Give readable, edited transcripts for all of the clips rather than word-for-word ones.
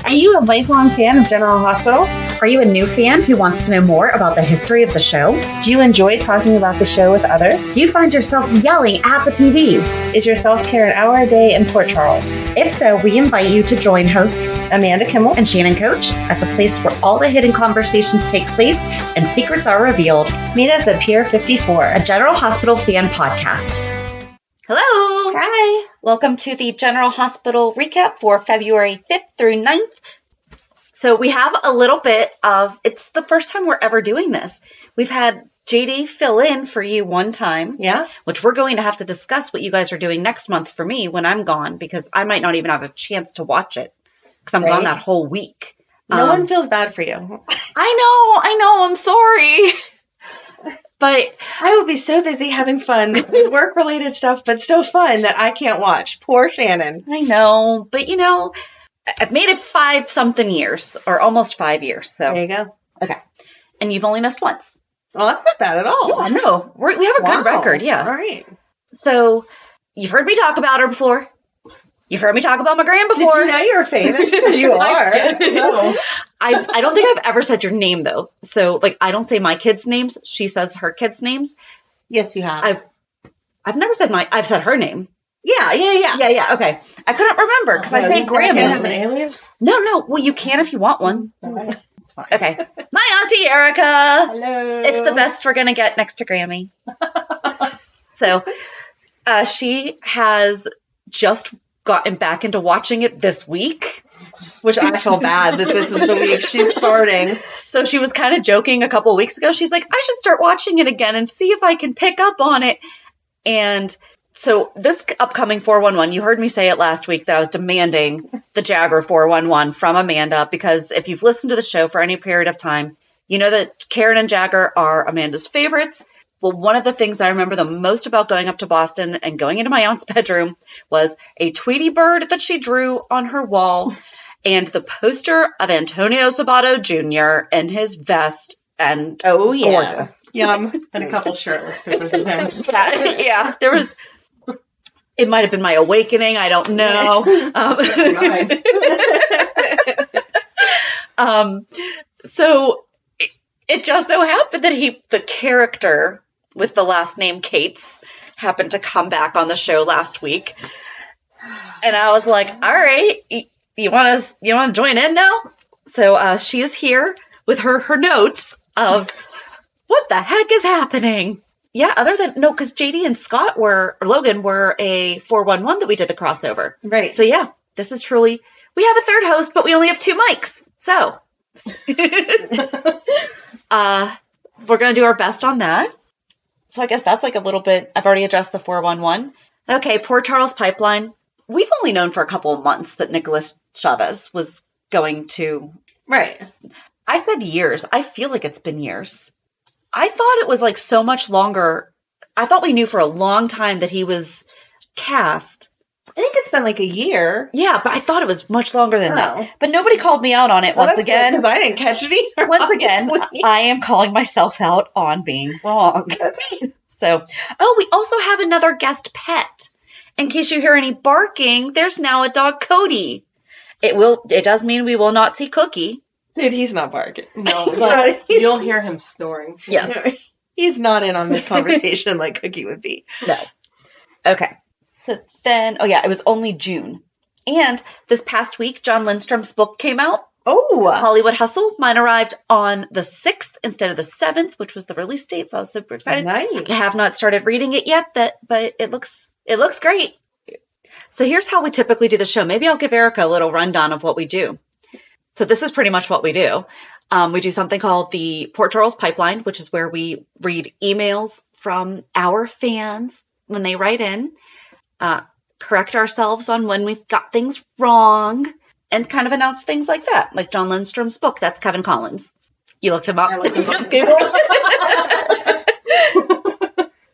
Are you a lifelong fan of General Hospital? Are you a new fan who wants to know more about the history of the show? Do you enjoy talking about the show with others? Do you find yourself yelling at the TV? Is your self-care an hour a day in Port Charles? If so, we invite you to join hosts Amanda Kimmel and Shannon Coach at the place where all the hidden conversations take place and secrets are revealed. Meet us at Pier 54, a General Hospital fan podcast. Hello! Hi! Welcome to the General Hospital recap for February 5th through 9th. So we have a little bit of, it's the first time we're ever doing this. We've had JD fill in for you one time. Yeah. Which we're going to have to discuss what you guys are doing next month for me when I'm gone, because I might not even have a chance to watch it because I'm gone that whole week. No one feels bad for you. I know, I'm sorry. But I will be so busy having fun with work-related stuff, but still fun that I can't watch. Poor Shannon. I know, but you know, I've made it 5-something years, or almost 5 years. So there you go. Okay, and you've only missed once. Well, that's not bad at all. Yeah, no, we have a good record. Yeah. All right. So you've heard me talk about her before. You've heard me talk about my Gran before. Did you know you're famous? Because you are. No. I don't think I've ever said your name, though. So, like, I don't say my kids' names. She says her kids' names. Yes, you have. I've never said I've said her name. Yeah. Yeah, okay. I couldn't remember because I say Grandma. Can't have an alias? No. Well, you can if you want one. Okay. It's fine. Okay. My Auntie Erica. Hello. It's the best we're going to get next to Grammy. So, she has just gotten back into watching it this week. Which I feel bad that this is the week she's starting. So she was kind of joking a couple of weeks ago. She's like, I should start watching it again and see if I can pick up on it. And so this upcoming 411, you heard me say it last week that I was demanding the Jagger 411 from Amanda, because if you've listened to the show for any period of time, you know that Karen and Jagger are Amanda's favorites. Well, one of the things that I remember the most about going up to Boston and going into my aunt's bedroom was a Tweety bird that she drew on her wall and the poster of Antonio Sabato Jr. in his vest and gorgeous. Yum. And a couple shirtless pictures of him. Yeah, there was, it might have been my awakening. I don't know. So it just so happened that the character with the last name Cates happened to come back on the show last week. And I was like, all right, you want to join in now? So she is here with her notes of what the heck is happening. Yeah, other than, no, because JD and Logan were a 411 that we did the crossover. Right. So yeah, this is truly, we have a third host, but we only have 2 mics. So we're going to do our best on that. So I guess that's like a little bit, I've already addressed the 411. Okay, Port Charles Pipeline. We've only known for a couple of months that Nicolas Chavez was going to... Right. I said years. I feel like it's been years. I thought it was like so much longer. I thought we knew for a long time that he was cast. I think it's been like a year. Yeah, but I thought it was much longer than that. But nobody called me out on it once again. Because I didn't catch it either. Once again, I am calling myself out on being wrong. So, we also have another guest pet. In case you hear any barking, there's now a dog, Cody. It does mean we will not see Cookie. Dude, he's not barking. No, but you'll hear him snoring. Yes. He's not in on this conversation like Cookie would be. No. Okay. So then, it was only June. And this past week, John Lindstrom's book came out. Oh. Hollywood Hustle. Mine arrived on the 6th instead of the 7th, which was the release date. So I was super excited. Nice. I have not started reading it yet, but it looks great. So here's how we typically do the show. Maybe I'll give Erica a little rundown of what we do. So this is pretty much what we do. We do something called the Port Charles Pipeline, which is where we read emails from our fans when they write in, correct ourselves on when we've got things wrong, and kind of announce things like that. Like John Lindstrom's book, that's Kevin Collins. You looked him up?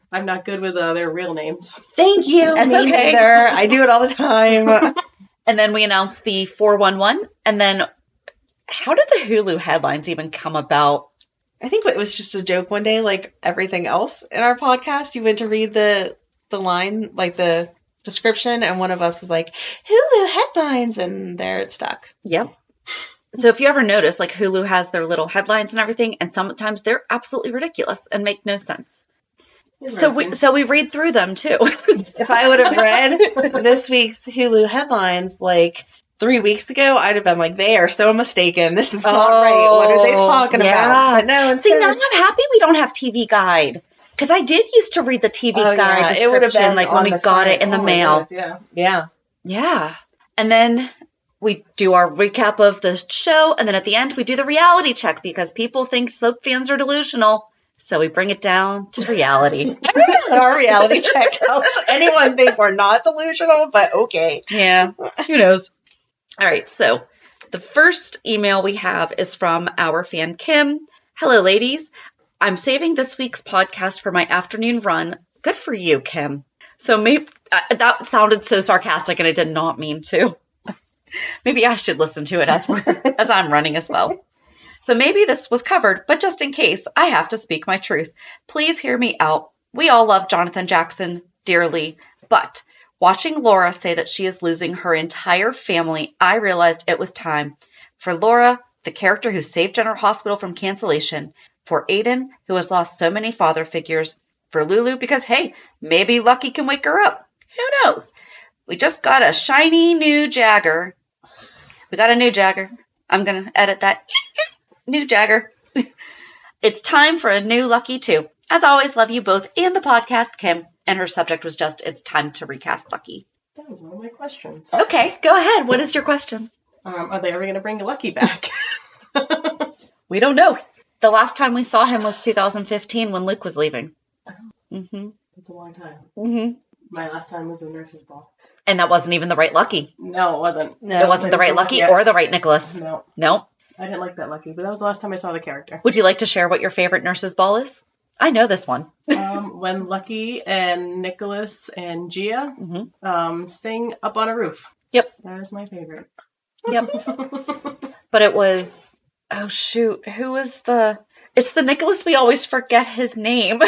I'm not good with their real names. Thank you. That's okay. Neither. I do it all the time. And then we announced the 411. And then how did the Hulu headlines even come about? I think it was just a joke one day, like everything else in our podcast. You went to read the line, like the description, and one of us was like, Hulu headlines, and there it stuck. Yep. So if you ever notice, like Hulu has their little headlines and everything, and sometimes they're absolutely ridiculous and make no sense. So we read through them too. If I would have read this week's Hulu headlines like 3 weeks ago, I'd have been like, they are so mistaken. This is not right. What are they talking about? But no, see, now I'm happy we don't have TV Guide. Because I did used to read the TV Guide description, it would have been like when we got it in the mail. Yeah. And then we do our recap of the show, and then at the end we do the reality check because people think soap fans are delusional. So we bring it down to reality. I don't know that our reality check helps anyone think we're not delusional, but okay. Yeah, who knows? All right, so the first email we have is from our fan Kim. Hello, ladies. I'm saving this week's podcast for my afternoon run. Good for you, Kim. So maybe that sounded so sarcastic, and I did not mean to. Maybe I should listen to it as I'm running as well. So maybe this was covered, but just in case, I have to speak my truth. Please hear me out. We all love Jonathan Jackson dearly, but watching Laura say that she is losing her entire family, I realized it was time for Laura, the character who saved General Hospital from cancellation, for Aiden, who has lost so many father figures, for Lulu, because hey, maybe Lucky can wake her up. Who knows? We just got a shiny new Jagger. We got a new Jagger. I'm going to edit that. New Jagger. It's time for a new Lucky too. As always, love you both and the podcast, Kim. And her subject was just, it's time to recast Lucky. That was one of my questions. Okay, go ahead. What is your question? Are they ever going to bring Lucky back? We don't know. The last time we saw him was 2015 when Luke was leaving. Mm-hmm. That's a long time. Mm-hmm. My last time was the nurse's ball. And that wasn't even the right Lucky. No, it wasn't. No, it wasn't the right Lucky or the right Nikolas. No. I didn't like that Lucky, but that was the last time I saw the character. Would you like to share what your favorite nurse's ball is? I know this one. When Lucky and Nikolas and Gia sing Up on a Roof. Yep. That is my favorite. Yep. But it was, oh shoot, who was it's the Nikolas, we always forget his name.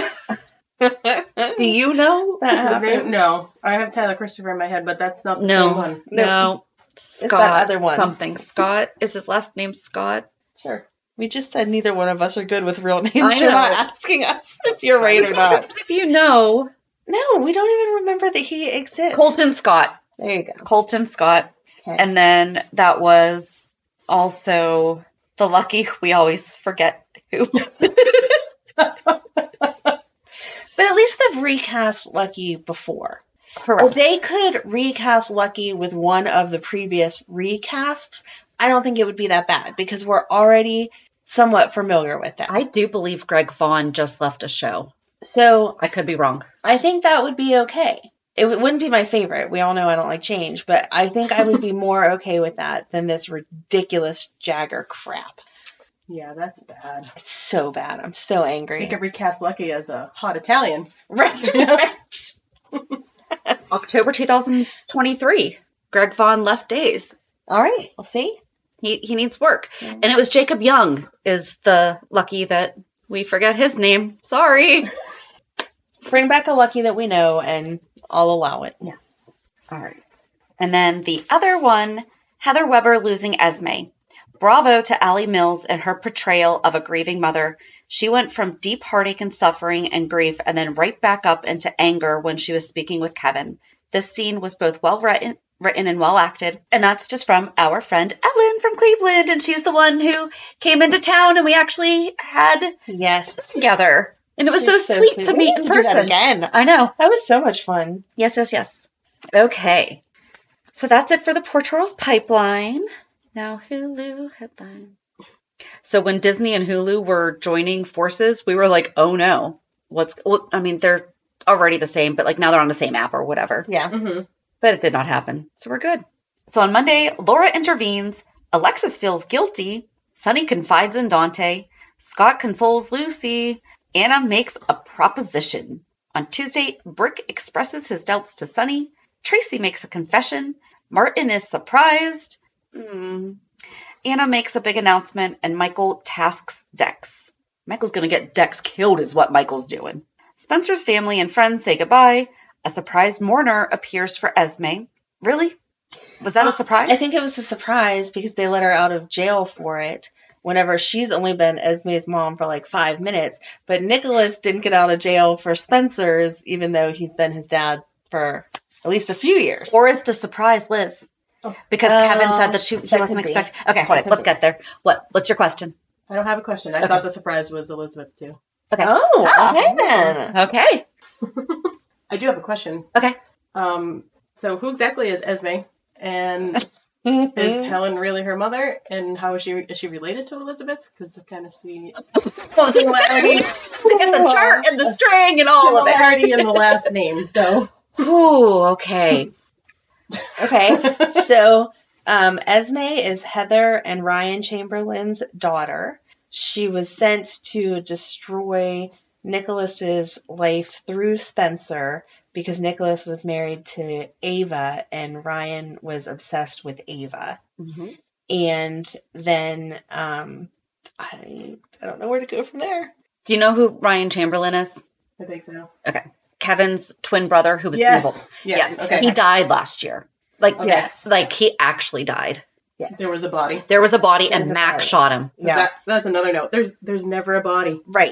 Do you know that name? No. I have Tyler Christopher in my head, but that's not the same one. No. Scott, it's that other one. Something. Scott. Is his last name Scott? Sure. We just said neither one of us are good with real names. You're not asking us if you're right or not. Sometimes if you know. No, we don't even remember that he exists. Colton Scott. There you go. Colton Scott. Okay. And then that was also the Lucky. We always forget who. But at least they've recast Lucky before. Correct. If they could recast Lucky with one of the previous recasts, I don't think it would be that bad because we're already somewhat familiar with that. I do believe Greg Vaughn just left a show. So I could be wrong. I think that would be okay. It wouldn't be my favorite. We all know I don't like change, but I think I would be more okay with that than this ridiculous Jagger crap. Yeah, that's bad. It's so bad. I'm so angry. So you could recast Lucky as a hot Italian. Right. October 2023. Greg Vaughn left days. All right. We'll see. He needs work. Yeah. And it was Jacob Young is the Lucky that we forget his name. Sorry. Bring back a Lucky that we know and I'll allow it. Yes. All right. And then the other one, Heather Weber losing Esme. Bravo to Allie Mills and her portrayal of a grieving mother. She went from deep heartache and suffering and grief and then right back up into anger when she was speaking with Kevin. This scene was both well written and well acted. And that's just from our friend Ellen from Cleveland. And she's the one who came into town and we actually had together. And it was so sweet to meet in person. Do that again. I know. That was so much fun. Yes. Okay. So that's it for the Poor Charles Pipeline. Now Hulu headline. So when Disney and Hulu were joining forces, we were like, oh no. They're already the same, but like now they're on the same app or whatever. Yeah. Mm-hmm. But it did not happen. So we're good. So on Monday, Laura intervenes. Alexis feels guilty. Sunny confides in Dante. Scott consoles Lucy. Anna makes a proposition. On Tuesday, Brick expresses his doubts to Sunny. Tracy makes a confession. Martin is surprised. Anna makes a big announcement, and Michael tasks Dex. Michael's going to get Dex killed is what Michael's doing. Spencer's family and friends say goodbye. A surprised mourner appears for Esme. Really? Was that a surprise? I think it was a surprise because they let her out of jail for it. Whenever she's only been Esme's mom for like 5 minutes, but Nikolas didn't get out of jail for Spencer's, even though he's been his dad for at least a few years. Or is the surprise Liz? Because Kevin said that he wasn't expecting. Okay, hold on. Let's get there. What's your question? I don't have a question. I thought the surprise was Elizabeth too. Okay. Oh, okay then. Okay. I do have a question. Okay. So who exactly is Esme? And is Helen really her mother? And how is she related to Elizabeth? Because I kind of see similarity. Get the chart and the string and all of it. Similarity in the last name. So. Ooh, okay. Okay. So Esme is Heather and Ryan Chamberlain's daughter. She was sent to destroy Nikolas's life through Spencer because Nikolas was married to Ava and Ryan was obsessed with Ava. Mm-hmm. And then I don't know where to go from there. Do you know who Ryan Chamberlain is? I think so. Okay. Kevin's twin brother who was evil. Yes. Okay. He died last year. Yes. Like he actually died. Yes. There was a body. There was a body and Max shot him. Yeah. That's another note. There's never a body. Right.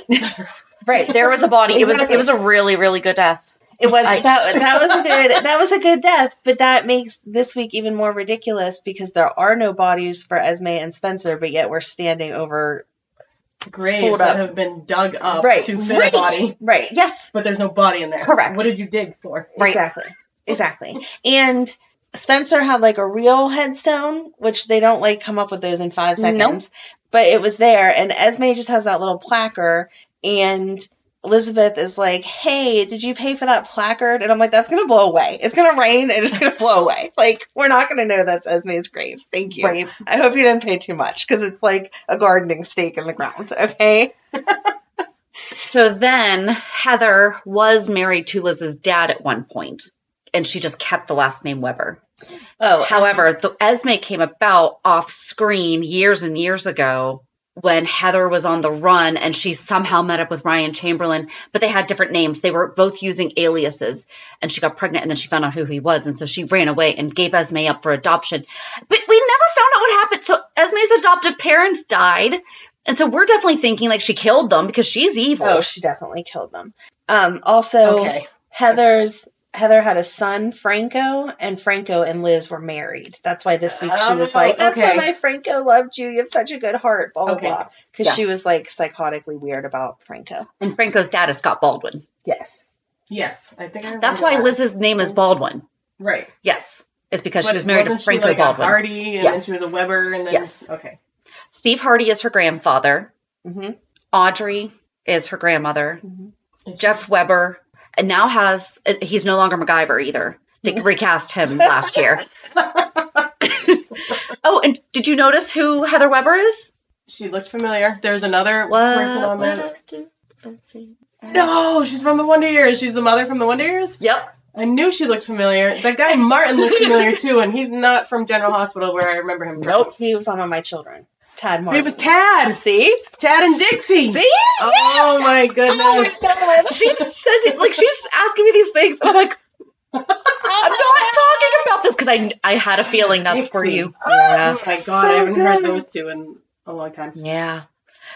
Right. There was a body. It was a really, really good death. It was that was a good death, but that makes this week even more ridiculous because there are no bodies for Esme and Spencer, but yet we're standing over graves that have been dug up to fit a body. Right. Yes. But there's no body in there. Correct. What did you dig for? Right. Exactly. And Spencer had like a real headstone, which they don't like come up with those in 5 seconds. Nope. But it was there, and Esme just has that little placard, and Elizabeth is like, hey, did you pay for that placard? And I'm like, that's going to blow away. It's going to rain and it's going to blow away. Like, we're not going to know that's Esme's grave. Thank you. Right. I hope you didn't pay too much because it's like a gardening stake in the ground. Okay. So then Heather was married to Liz's dad at one point, and she just kept the last name Weber. Oh, however, the Esme came about off screen years and years ago when Heather was on the run and she somehow met up with Ryan Chamberlain, but they had different names. They were both using aliases, and she got pregnant and then she found out who he was. And so she ran away and gave Esme up for adoption. But we never found out what happened. So Esme's adoptive parents died. And so we're definitely thinking like she killed them because she's evil. Oh, she definitely killed them. Also, Heather had a son, Franco, and Franco and Liz were married. That's why this week she was like, that's why my Franco loved you. You have such a good heart, blah, blah, blah. Because she was like psychotically weird about Franco. And Franco's dad is Scott Baldwin. Yes. Yes. I think I that's why Liz's name is Baldwin. Right. Yes. It's because she was married to Franco Baldwin. Hardy, and then she was a Weber, and then okay. Steve Hardy is her grandfather. Mm-hmm. Audrey is her grandmother. Mm-hmm. Jeff Weber now he's no longer MacGyver either. They recast him last year. Oh, and did you notice who Heather Weber is? She looked familiar. There's another person on there. No, she's from the Wonder Years. She's the mother from the Wonder Years? Yep. I knew she looked familiar. That guy Martin looked familiar too, and he's not from General Hospital where I remember him from. Nope, he was on All My Children. Tad Martin. He was Tad. See? Tad and Dixie. See? Oh my goodness. Oh my God. She said it, like she's asking me these things, and I'm like, I'm not talking about this because I had a feeling that's for you. Yeah. Oh my God, I haven't heard those two in a long time. Yeah.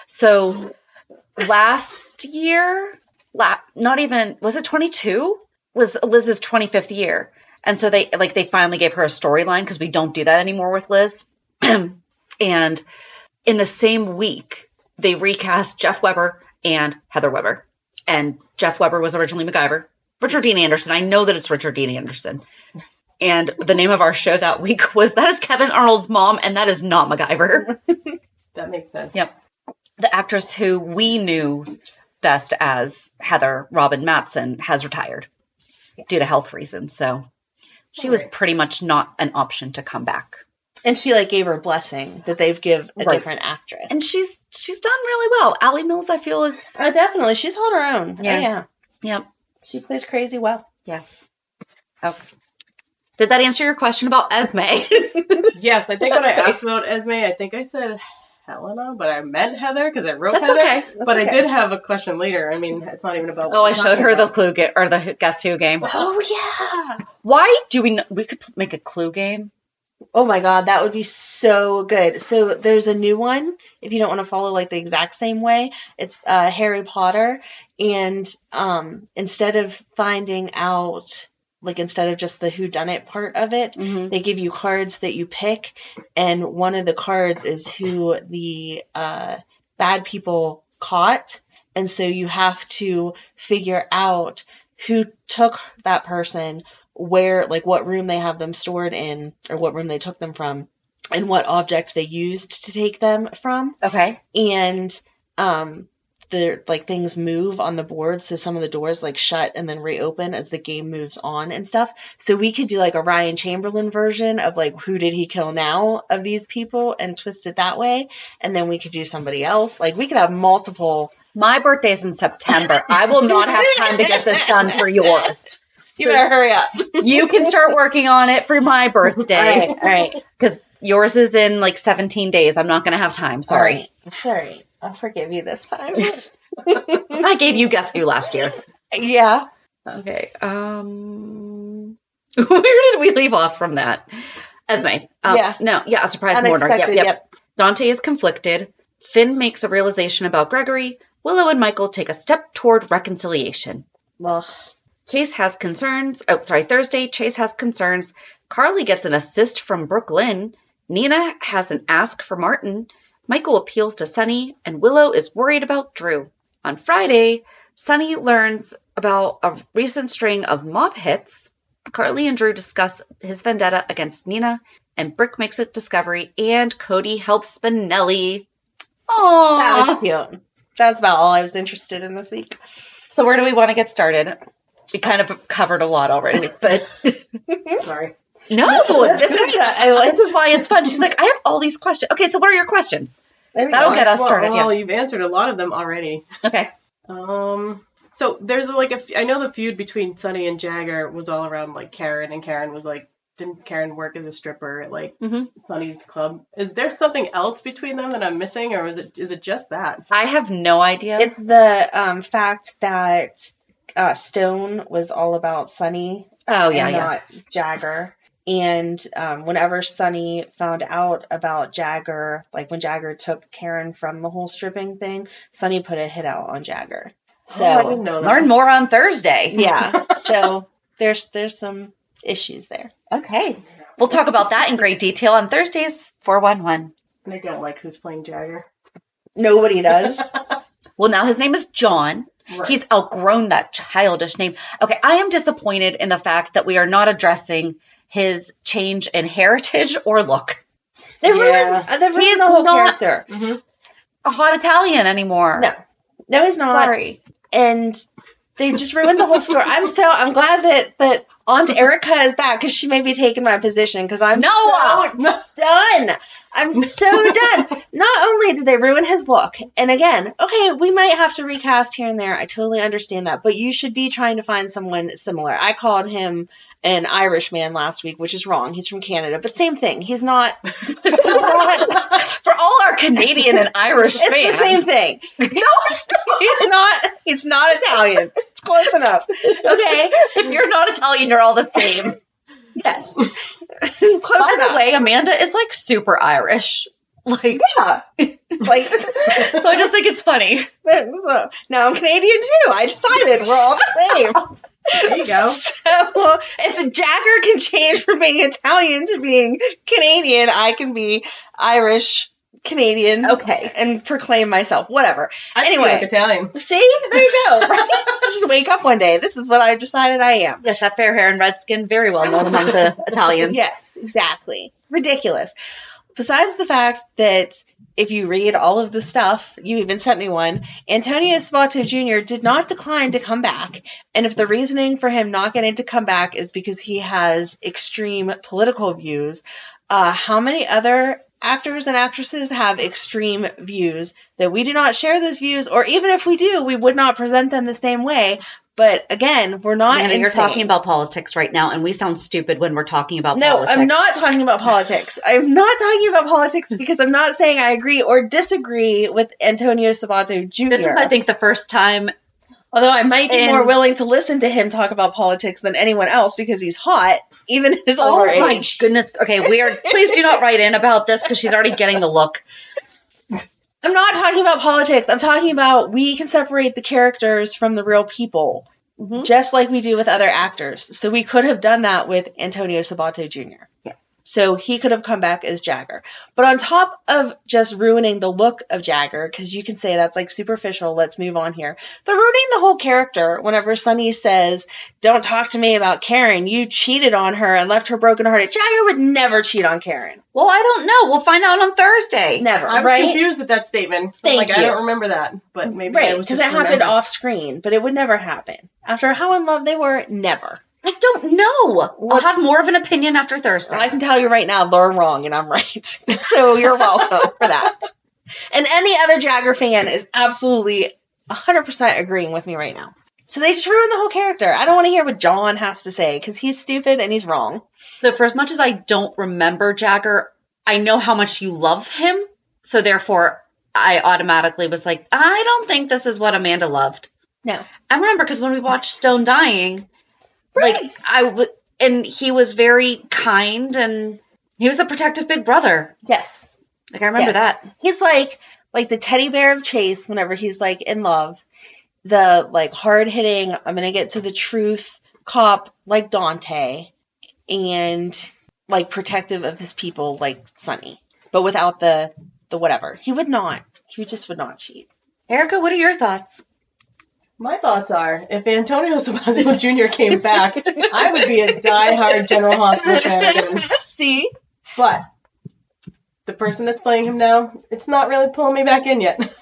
So last year, not even, was it 22? Was Liz's 25th year. And so they finally gave her a storyline because we don't do that anymore with Liz. And in the same week, they recast Jeff Weber and Heather Weber. And Jeff Weber was originally MacGyver. Richard Dean Anderson. I know that it's Richard Dean Anderson. And the name of our show that week that is Kevin Arnold's mom, and that is not MacGyver. That makes sense. Yep. The actress who we knew best as Heather, Robin Mattson, has retired due to health reasons. So she was pretty much not an option to come back. And she gave her a blessing that they've give a different actress. And she's done really well. Allie Mills, I feel, is... Oh, definitely. She's held her own. Yeah. Oh, yeah. Yep. She plays crazy well. Yes. Okay. Did that answer your question about Esme? Yes, I think when I asked about Esme, I think I said Helena, but I meant Heather because I wrote That's Heather. okay. But I did have a question later. I mean, it's not even about. Oh, I showed her the clue game or the Guess Who game. Oh, yeah. Why do we could make a clue game? Oh my God, that would be so good. So there's a new one. If you don't want to follow like the exact same way, it's Harry Potter. And instead of finding out, like instead of just the whodunit part of it, they give you cards that you pick. And one of the cards is who the bad people caught. And so you have to figure out who took that person, where, like what room they have them stored in, or what room they took them from, and what object they used to take them from. Okay. And the like things move on the board, so some of the doors like shut and then reopen as the game moves on and stuff. So we could do like a Ryan Chamberlain version of like who did he kill now of these people and twist it that way, and then we could do somebody else. Like we could have multiple. My birthday's in September. I will not have time to get this done for yours. You better hurry up. You can start working on it for my birthday. All right. Because yours is in like 17 days. I'm not going to have time. Sorry. All right. It's all right. I'll forgive you this time. I gave you Guess Who last year. Yeah. Okay. Where did we leave off from that? Esme. Yeah. No. Yeah. A surprise murder. Unexpected, Yep. Dante is conflicted. Finn makes a realization about Gregory. Willow and Michael take a step toward reconciliation. Ugh. Chase has concerns. Thursday, Chase has concerns. Carly gets an assist from Brook Lynn. Nina has an ask for Martin. Michael appeals to Sunny, and Willow is worried about Drew. On Friday, Sunny learns about a recent string of mob hits. Carly and Drew discuss his vendetta against Nina, and Brick makes a discovery, and Cody helps Spinelli. Aww. That was cute. That's about all I was interested in this week. So where do we want to get started? We kind of covered a lot already, but Sorry. no, this is why it's fun. She's like, I have all these questions. Okay, so what are your questions? That'll get us started. Well, you've answered a lot of them already. Okay. So there's I know the feud between Sunny and Jagger was all around like Karen, and Karen was like, didn't Karen work as a stripper at like Sunny's club? Is there something else between them that I'm missing, or is it just that? I have no idea. It's the fact that Stone was all about Sunny. Oh, yeah, and not Jagger. And whenever Sunny found out about Jagger, like when Jagger took Karen from the whole stripping thing, Sunny put a hit out on Jagger. So I didn't know that. Learn more on Thursday. Yeah. So there's some issues there. Okay. We'll talk about that in great detail on Thursdays, 411. And I don't like who's playing Jagger. Nobody does. Well, now his name is John. Right. He's outgrown that childish name. Okay, I am disappointed in the fact that we are not addressing his change in heritage or look. They ruined the whole character. A hot Italian anymore. No, he's not. Sorry. And they just ruined the whole story. I'm glad that Aunt Erica is back, because she may be taking my position, because I'm so done. I'm so done. Not only did they ruin his look, and again, okay, we might have to recast here and there. I totally understand that, but you should be trying to find someone similar. I called him an Irish man last week, which is wrong. He's from Canada, but same thing. He's not. For all our Canadian and Irish fans, it's the same thing. No, it's not. He's not Italian. It's close enough. Okay. If you're not Italian, you're all the same. Yes. By the way, Amanda is like super Irish. Like, yeah. Like, so I just think it's funny. Now I'm Canadian too. I decided we're all the same. There you go. So if Jagger can change from being Italian to being Canadian, I can be Irish Canadian. Okay. And proclaim myself. Whatever. Anyway, like Italian. See? There you go. Right? I just wake up one day. This is what I decided I am. Yes, that fair hair and red skin, very well known among the Italians. Yes, exactly. Ridiculous. Besides the fact that if you read all of the stuff, you even sent me one, Antonio Sabato Jr. did not decline to come back. And if the reasoning for him not getting to come back is because he has extreme political views, how many other actors and actresses have extreme views that we do not share those views, or even if we do, we would not present them the same way. But again, we're not insane. You're talking about politics right now, and we sound stupid when we're talking about politics. No, I'm not talking about politics. I'm not talking about politics because I'm not saying I agree or disagree with Antonio Sabato Jr. This is, I think, the first time. Although I might be more willing to listen to him talk about politics than anyone else because he's hot, even at his older age. Oh my goodness. Okay, please do not write in about this because she's already getting the look. I'm not talking about politics. I'm talking about we can separate the characters from the real people, just like we do with other actors. So we could have done that with Antonio Sabato Jr. Yes. So he could have come back as Jagger. But on top of just ruining the look of Jagger, because you can say that's like superficial, let's move on here. They're ruining the whole character whenever Sonny says, don't talk to me about Karen. You cheated on her and left her brokenhearted. Jagger would never cheat on Karen. Well, I don't know. We'll find out on Thursday. Never, I was confused with that statement. Thank you. I don't remember that, but maybe I was because it happened off screen, but it would never happen. After how in love they were, never. I don't know. I'll have more of an opinion after Thursday. I can tell you right now, they're wrong and I'm right. So you're welcome for that. And any other Jagger fan is absolutely 100% agreeing with me right now. So they just ruined the whole character. I don't want to hear what John has to say because he's stupid and he's wrong. So for as much as I don't remember Jagger, I know how much you love him. So therefore, I automatically was like, I don't think this is what Amanda loved. No. I remember because when we watched Stone Dying, right. and he was very kind and he was a protective big brother. Yes. Like I remember that. He's like the teddy bear of Chase whenever he's like in love. The like hard hitting, I'm going to get to the truth cop like Dante, and like protective of his people like Sonny, but without the whatever. He would not cheat. Erica, what are your thoughts? My thoughts are, if Antonio Sabato Jr. came back, I would be a diehard General Hospital fan again. See? But the person that's playing him now, it's not really pulling me back in yet.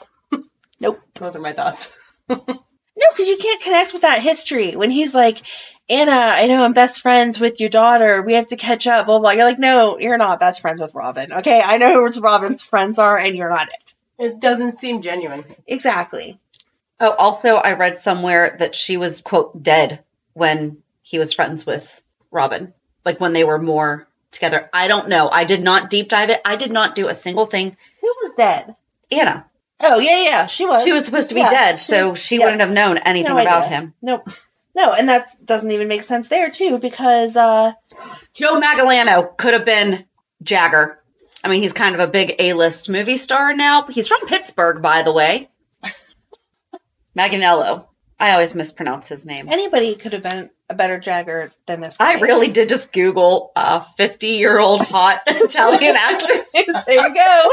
Nope. Those are my thoughts. No, because you can't connect with that history. When he's like, Anna, I know I'm best friends with your daughter. We have to catch up, blah, blah. You're like, no, you're not best friends with Robin. Okay, I know who Robin's friends are, and you're not it. It doesn't seem genuine. Exactly. Oh, also, I read somewhere that she was, quote, dead when he was friends with Robin. Like, when they were more together. I don't know. I did not deep dive it. I did not do a single thing. Who was dead? Anna. Oh, yeah, she was. She was supposed to be dead, so she wouldn't have known anything about him. Nope. No, and that doesn't even make sense there, too, because... Joe Magallano could have been Jagger. I mean, he's kind of a big A-list movie star now. He's from Pittsburgh, by the way. Maganello. I always mispronounce his name. Anybody could have been a better Jagger than this guy. I really did just Google 50-year-old hot Italian actor. There you go.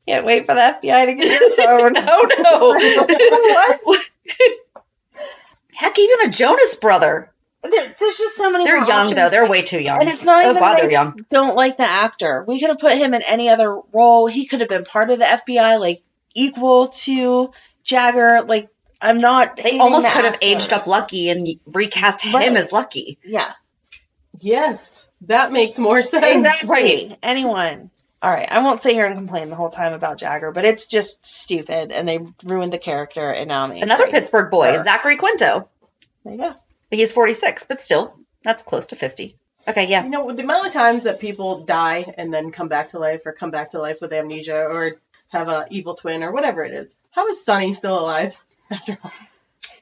Can't wait for the FBI to get your phone. Oh, no. What? Heck, even a Jonas brother. There's just so many. They're young, though. They're way too young. And it's not even they're young. Don't like the actor. We could have put him in any other role. He could have been part of the FBI, like, equal to Jagger. Like, I'm not. They almost could have aged up Lucky and recast him as Lucky. Yeah. Yes. That makes more sense. Exactly. Right. Anyone. All right. I won't sit here and complain the whole time about Jagger, but it's just stupid, and they ruined the character, and now I'm angry. Another Pittsburgh boy, Zachary Quinto. There you go. He's 46, but still, that's close to 50. Okay, yeah. You know, the amount of times that people die and then come back to life, or come back to life with amnesia, or have an evil twin, or whatever it is. How is Sonny still alive after all?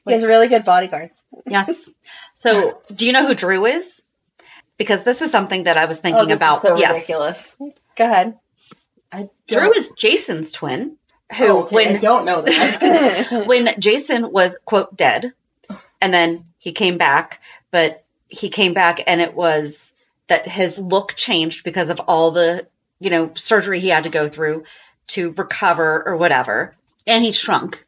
He has really good bodyguards. Yes. So, do you know who Drew is? Because this is something that I was thinking about. Is so ridiculous. Go ahead. Drew is Jason's twin. Who, I don't know that. When Jason was, quote, dead, and then he came back, but he came back and it was that his look changed because of all the, surgery he had to go through to recover or whatever. And he shrunk.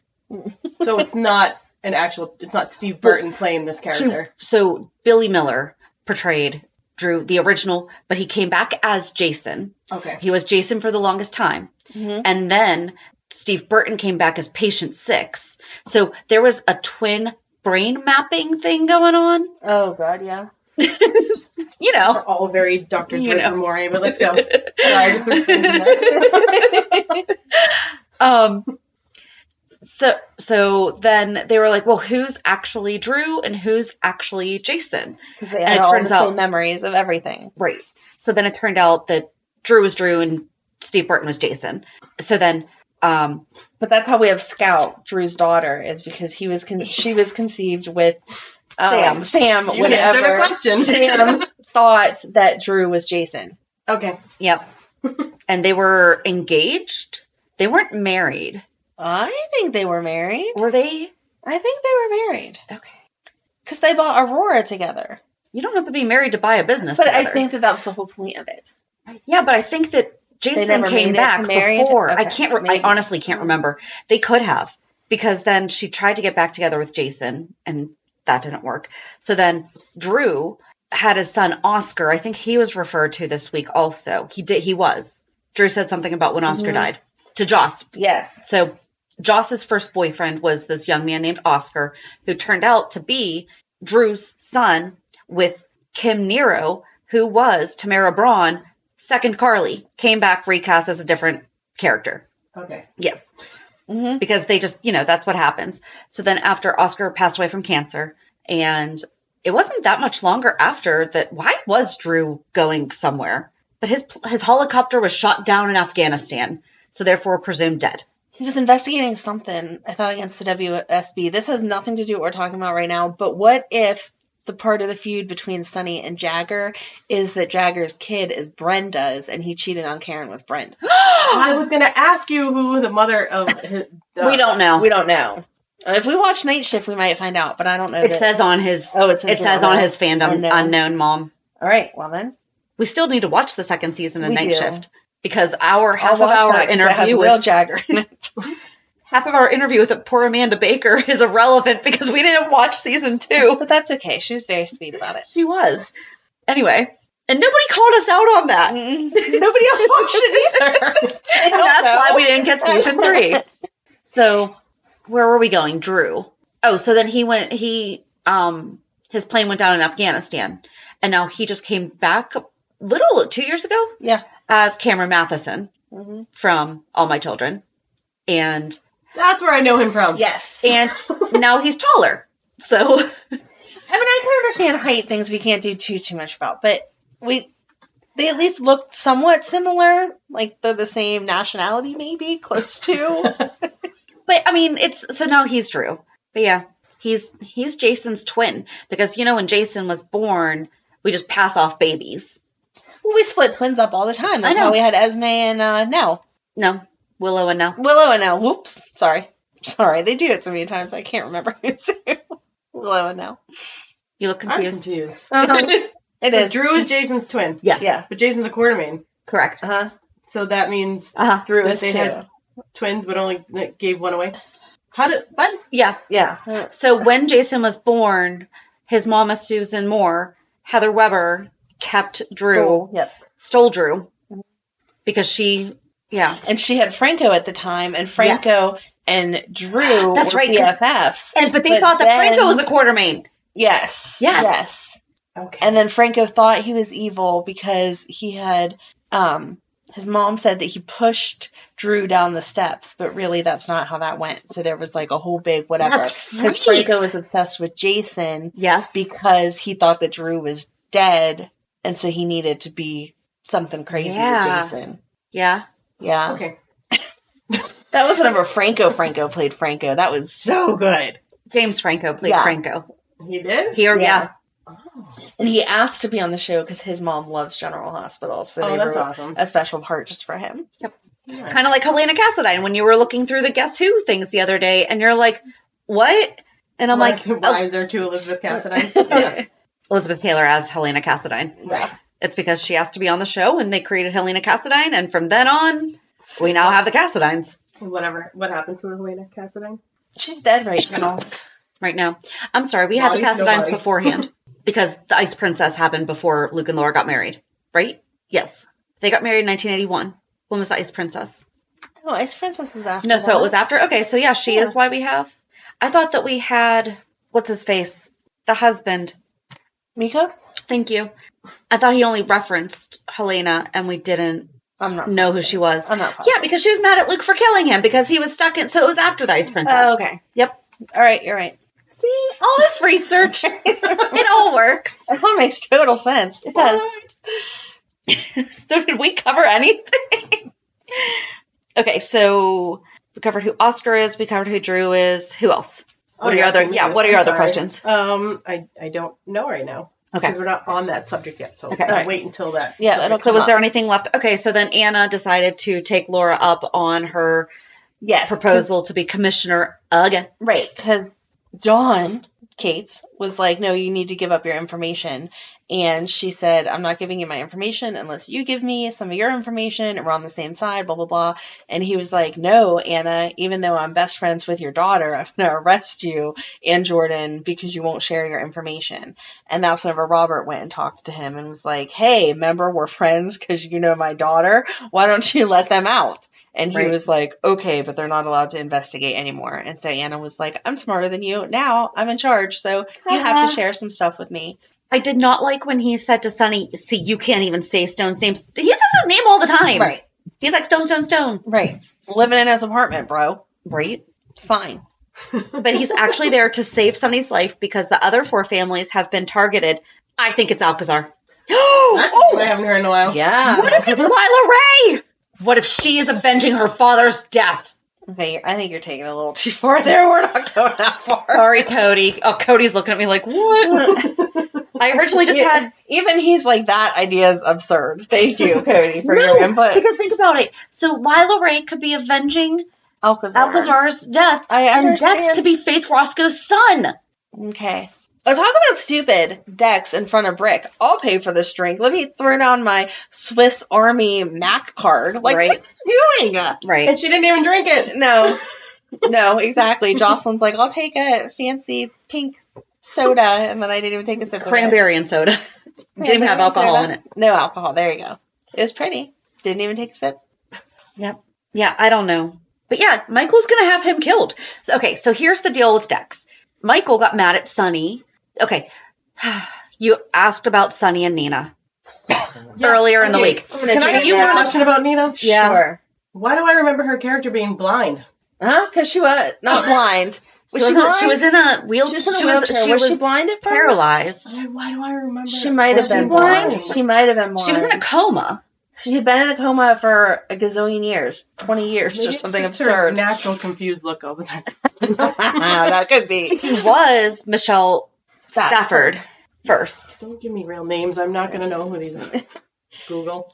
So it's not it's not Steve Burton playing this character. So Billy Miller portrayed Drew, the original, but he came back as Jason. Okay. He was Jason for the longest time. Mm-hmm. And then Steve Burton came back as Patient 6. So there was a twin brain mapping thing going on. Oh, God, yeah. you know. We're all very Dr. You Joy know. for Moray, but let's go. Sorry, just threw things in there. So then they were like, well, who's actually Drew and who's actually Jason? Because they And had it all turns the out- same memories of everything. Right. So then it turned out that Drew was Drew and Steve Burton was Jason. So then, But that's how we have Scout, Drew's daughter, is because she was conceived with Sam. You answered a question. Sam thought that Drew was Jason. Okay. yep. And they were engaged. They weren't married. I think they were married. Were they? I think they were married. Okay. Because they bought Aurora together. You don't have to be married to buy a business But together. I think that was the whole point of it. Yeah, but I think that Jason never came made it back to married? before. I Okay, can't. I maybe. honestly can't remember. They could have, because then she tried to get back together with Jason, and that didn't work. So then Drew had his son Oscar. I think he was referred to this week. Also, he did. He was. Drew said something about when Oscar died to Joss. Yes. So Joss's first boyfriend was this young man named Oscar, who turned out to be Drew's son with Kim Nero, who was Tamara Braun. Second Carly came back recast as a different character. Okay. Yes. Because they just, that's what happens. So then after Oscar passed away from cancer, and it wasn't that much longer after that, why was Drew going somewhere? But his helicopter was shot down in Afghanistan, so therefore presumed dead. He was investigating something, I thought, against the WSB. This has nothing to do with what we're talking about right now, but what if the part of the feud between Sonny and Jagger is that Jagger's kid is Brenda's, and he cheated on Karen with Brenda? I was going to ask you who the mother of his... We don't know. We don't know. If we watch Night Shift, we might find out, but I don't know. It says on his... it says on his fandom, unknown mom. All right, well then. We still need to watch the second season of We Night do. Shift, because our half of I'll watch our that 'cause it has interview real with Jagger in it. half of our interview with poor Amanda Baker is irrelevant because we didn't watch season 2. But that's okay. She was very sweet about it. She was. Anyway, and nobody called us out on that. Nobody else watched it either. And that's why we didn't get season 3. So, where were we going? Drew. Oh, so then his plane went down in Afghanistan, and now he just came back 2 years ago? Yeah. As Cameron Matheson from All My Children. And that's where I know him from. Yes. And now he's taller. So, I mean, I can understand height things we can't do too much about, but they at least looked somewhat similar, like they're the same nationality, maybe close to. But I mean, so now he's Drew. But yeah, he's Jason's twin, because when Jason was born, we just pass off babies. Well, we split twins up all the time. That's how we had Esme and Nell. No, Willow and Nell. Willow and Nell. Whoops. Sorry. They do it so many times I can't remember who's who. Willow and Nell. You look confused. I'm confused. It is. Drew is Jason's twin. Yes. Yeah. But Jason's a Quartermain. Correct. So that means Drew that is they too. had twins but only gave one away. What? Yeah. Yeah. So when Jason was born, his mama, Susan Moore, Heather Weber, kept Drew. Stole Drew. Because she, And she had Franco at the time, and Franco and Drew That's were right, BFFs. But they thought that Franco was a Quartermain. Yes. Okay. And then Franco thought he was evil because he had, his mom said that he pushed Drew down the steps, but really that's not how that went. So there was like a whole big whatever. That's Because right. Franco was obsessed with Jason. Yes. Because he thought that Drew was dead, and so he needed to be something crazy to Jason. Yeah. Yeah. Okay. That was whenever Franco played Franco. That was so good. James Franco played Franco. He did? Yeah. And he asked to be on the show because his mom loves General Hospital, so they that's wrote awesome. a special part just for him. Yep. Kind of like Helena Cassadine when you were looking through the Guess Who things the other day, and you're like, what? And I'm why like, is there two Elizabeth Cassadine? Elizabeth Taylor as Helena Cassadine. Right. It's because she asked to be on the show, and they created Helena Cassadine, and from then on, we now have the Cassadines. Whatever. What happened to Helena Cassadine? She's dead right now. Right now. I'm sorry, we had the Cassadines Nobody. beforehand. Because the Ice Princess happened before Luke and Laura got married. Right? Yes. They got married in 1981. When was the Ice Princess? Oh, Ice Princess is after. No, so that. it was after? Okay, so yeah, she is why we have. I thought that we had, what's his face? The husband. Mikos? Thank you. I thought he only referenced Helena, and we didn't know who she was. I'm not positive. Yeah, because she was mad at Luke for killing him because he was stuck in. So it was after the Ice Princess. Oh, okay. Yep. All right, you're right. See, all this research, it all works. It all makes total sense. It does. So did we cover anything? Okay, so we covered who Oscar is. We covered who Drew is. Who else? What are your other questions? I don't know right now. Okay. Because we're not on that subject yet, so Okay. I'll wait until that. Yeah. So was there anything left? Okay, so then Anna decided to take Laura up on her proposal to be commissioner again. Right, because Dawn, Kate, was like, no, you need to give up your information. And she said, I'm not giving you my information unless you give me some of your information and we're on the same side, blah, blah, blah. And he was like, no, Anna, even though I'm best friends with your daughter, I'm going to arrest you and Jordan because you won't share your information. And that's whenever Robert went and talked to him and was like, hey, remember, we're friends because you know my daughter. Why don't you let them out? And he was like, okay, but they're not allowed to investigate anymore. And so Anna was like, I'm smarter than you. Now I'm in charge. So you have to share some stuff with me. I did not like when he said to Sonny, see, you can't even say Stone's name. He says his name all the time. Right. He's like, Stone, Stone, Stone. Right. Living in his apartment, bro. Right. It's fine. But he's actually there to save Sonny's life because the other 4 families have been targeted. I think it's Alcazar. I haven't heard in a while. Yeah. What if it's Lila Ray? What if she is avenging her father's death? Okay, I think you're taking it a little too far there. We're not going that far. Sorry, Cody. Oh, Cody's looking at me like, what? I originally just had... Even he's like, that idea is absurd. Thank you, Cody, for your input. Because think about it. So Lila Ray could be avenging Alcazar's death. And Dex could be Faith Roscoe's son. Okay. Oh, talk about stupid Dex in front of Brick. I'll pay for this drink. Let me throw down my Swiss Army Mac card. Like, what's he doing? Right. And she didn't even drink it. No, exactly. Jocelyn's like, I'll take a fancy pink soda. And then I didn't even take a sip of it. Cranberry and soda. Didn't even have alcohol in it. No alcohol. There you go. It was pretty. Didn't even take a sip. Yep. Yeah, I don't know. But yeah, Michael's going to have him killed. So here's the deal with Dex. Michael got mad at Sonny. Okay. You asked about Sonny and Nina earlier in the week. Can I ask you a question about Nina? Yeah. Sure. Why do I remember her character being blind? Because she was not blind. She was in a wheelchair. She was she blind at first? Paralyzed. Why do I remember? She might have been blind. She might have been blind. She was in a coma. She had been in a coma for a gazillion years, 20 years or something absurd. Her natural confused look all the time. That could be. He was Michelle Stafford first. Don't give me real names. I'm not going to know who these are. Google.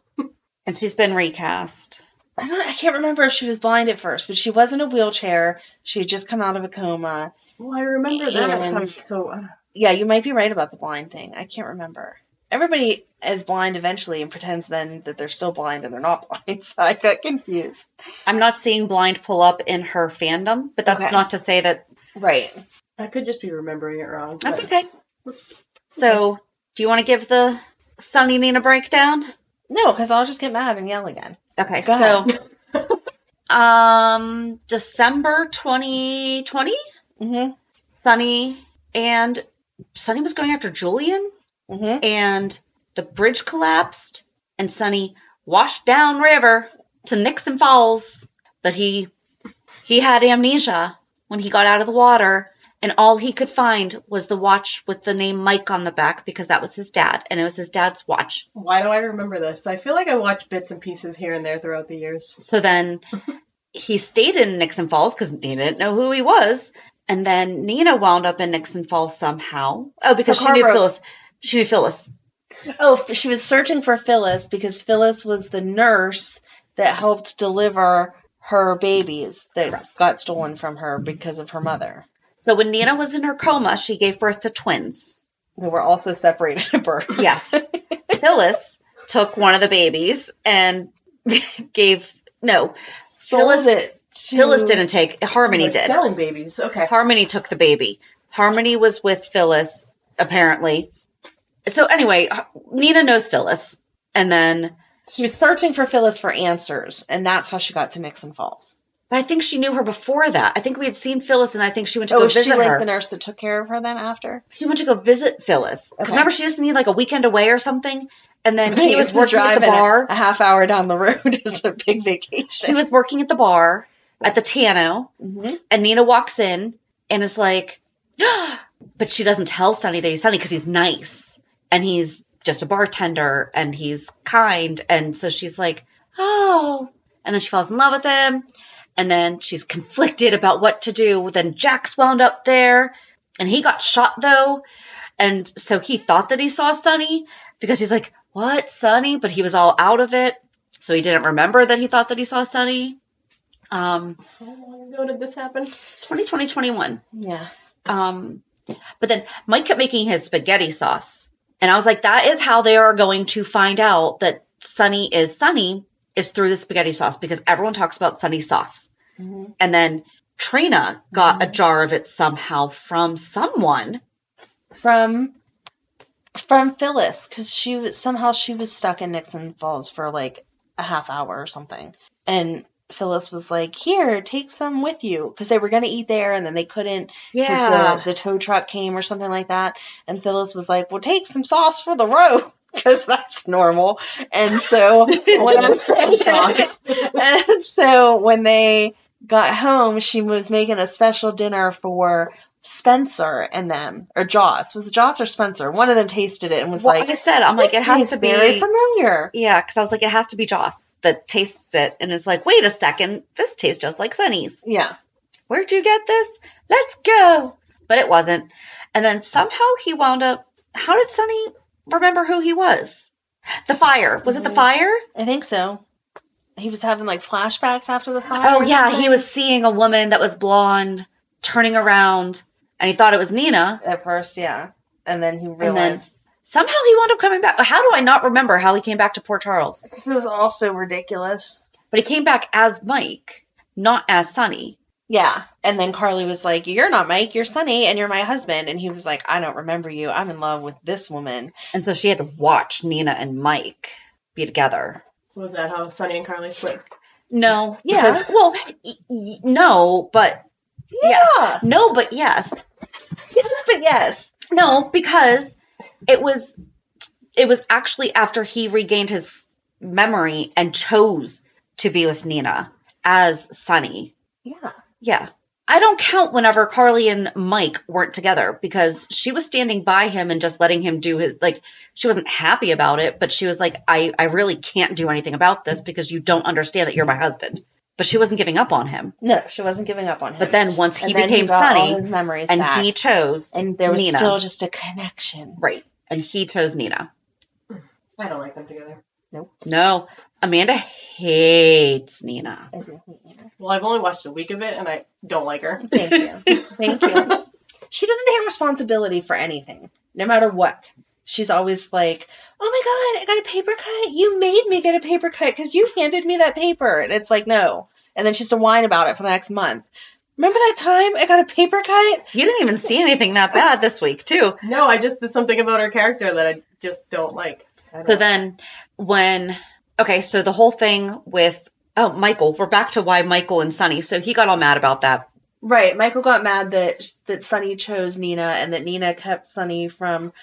And she's been recast. I can't remember if she was blind at first, but she was in a wheelchair. She had just come out of a coma. Well, I remember that. Yeah, you might be right about the blind thing. I can't remember. Everybody is blind eventually and pretends then that they're still blind and they're not blind, so I got confused. I'm not seeing blind pull up in her fandom, but that's not to say that... Right. I could just be remembering it wrong. That's okay. So, do you want to give the Sonny Nina breakdown? No, because I'll just get mad and yell again. Okay, December 2020? Mm-hmm. Sonny was going after Julian? Mm-hmm. And the bridge collapsed, and Sonny washed down river to Nixon Falls, but he had amnesia when he got out of the water, and all he could find was the watch with the name Mike on the back because that was his dad, and it was his dad's watch. Why do I remember this? I feel like I watched bits and pieces here and there throughout the years. So then he stayed in Nixon Falls because Nina didn't know who he was, and then Nina wound up in Nixon Falls somehow. Oh, because she knew Phyllis. She knew Phyllis. Oh, she was searching for Phyllis because Phyllis was the nurse that helped deliver her babies that got stolen from her because of her mother. So when Nina was in her coma, she gave birth to twins. They were also separated at birth. Yes. Phyllis took one of the babies and Phyllis didn't take, Harmony did. Selling babies, okay. Harmony took the baby. Harmony was with Phyllis, apparently. So anyway, Nina knows Phyllis, and then... She was searching for Phyllis for answers, and that's how she got to Nixon Falls. But I think she knew her before that. I think we had seen Phyllis, and I think she went to go visit her. Was she like the nurse that took care of her then after? She went to go visit Phyllis. Because remember, she just needed like a weekend away or something. And then he was working at the bar. A half hour down the road is a big vacation. He was working at the bar at the Tano. Mm-hmm. And Nina walks in and is like, but she doesn't tell Sonny that he's Sonny because he's nice. And he's just a bartender and he's kind. And so she's like, oh. And then she falls in love with him. And then she's conflicted about what to do. Then Jack's wound up there. And he got shot, though. And so he thought that he saw Sonny. Because he's like, what, Sonny? But he was all out of it. So he didn't remember that he thought that he saw Sonny. How long ago did this happen? 2021. Yeah. But then Mike kept making his spaghetti sauce. And I was like, that is how they are going to find out that Sonny is through the spaghetti sauce, because everyone talks about Sonny sauce. Mm-hmm. And then Trina got a jar of it somehow from someone. From Phyllis, because she was stuck in Nixon Falls for like a half hour or something. And Phyllis was like, here, take some with you. Because they were going to eat there and then they couldn't. Yeah. The tow truck came or something like that. And Phyllis was like, well, take some sauce for the road. Because that's normal. And so when they got home, she was making a special dinner for Spencer and them, or Joss. Was it Joss or Spencer? One of them tasted it and was like, I said, I'm like, it has to be very familiar. Yeah, because I was like, it has to be Joss that tastes it and is like, wait a second, this tastes just like Sonny's. Yeah. Where'd you get this? Let's go. But it wasn't. And then somehow he wound up. How did Sonny remember who he was? The fire. Was it the fire? I think so. He was having like flashbacks after the fire. Oh, yeah. He was seeing a woman that was blonde turning around, and he thought it was Nina. At first, yeah. And then he realized. Somehow he wound up coming back. How do I not remember how he came back to Port Charles? Because it was also ridiculous. But he came back as Mike, not as Sonny. Yeah. And then Carly was like, you're not Mike, you're Sonny, and you're my husband. And he was like, I don't remember you. I'm in love with this woman. And so she had to watch Nina and Mike be together. So was that how Sonny and Carly split? No. Yeah. Because, no, but yeah. Yes. No, but yes. Yes, but yes. No, because it was actually after he regained his memory and chose to be with Nina as Sonny. Yeah. Yeah. I don't count whenever Carly and Mike weren't together, because she was standing by him and just letting him do his, like, she wasn't happy about it, but she was like, I really can't do anything about this because you don't understand that you're my husband. But she wasn't giving up on him. No, she wasn't giving up on him. But then once he became he got Sonny, all his memories and back, he chose and there was Nina. still just a connection. Right. And he chose Nina. I don't like them together. Nope. No. Amanda hates Nina. I do hate Nina. Well, I've only watched a week of it, and I don't like her. Thank you. Thank you. She doesn't take responsibility for anything, no matter what. She's always like, oh my God, I got a paper cut. You made me get a paper cut because you handed me that paper. And it's like, no. And then she has to whine about it for the next month. Remember that time I got a paper cut? You didn't even see anything that bad this week, too. No, there's something about her character that I just don't like. So then so the whole thing with, Michael, we're back to why Michael and Sonny. So he got all mad about that. Right. Michael got mad that Sonny chose Nina and that Nina kept Sonny from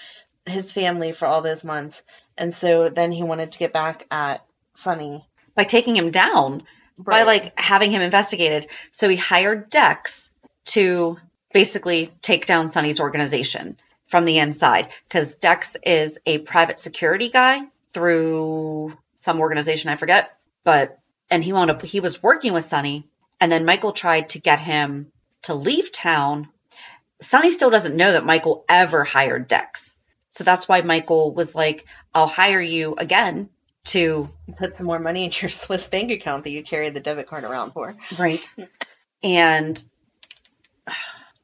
his family for all those months. And so then he wanted to get back at Sonny. By taking him down. Right. By, having him investigated. So he hired Dex to basically take down Sonny's organization from the inside. Because Dex is a private security guy through some organization, I forget. And he was working with Sonny. And then Michael tried to get him to leave town. Sonny still doesn't know that Michael ever hired Dex. So that's why Michael was like, I'll hire you again to put some more money in your Swiss bank account that you carry the debit card around for. Right. And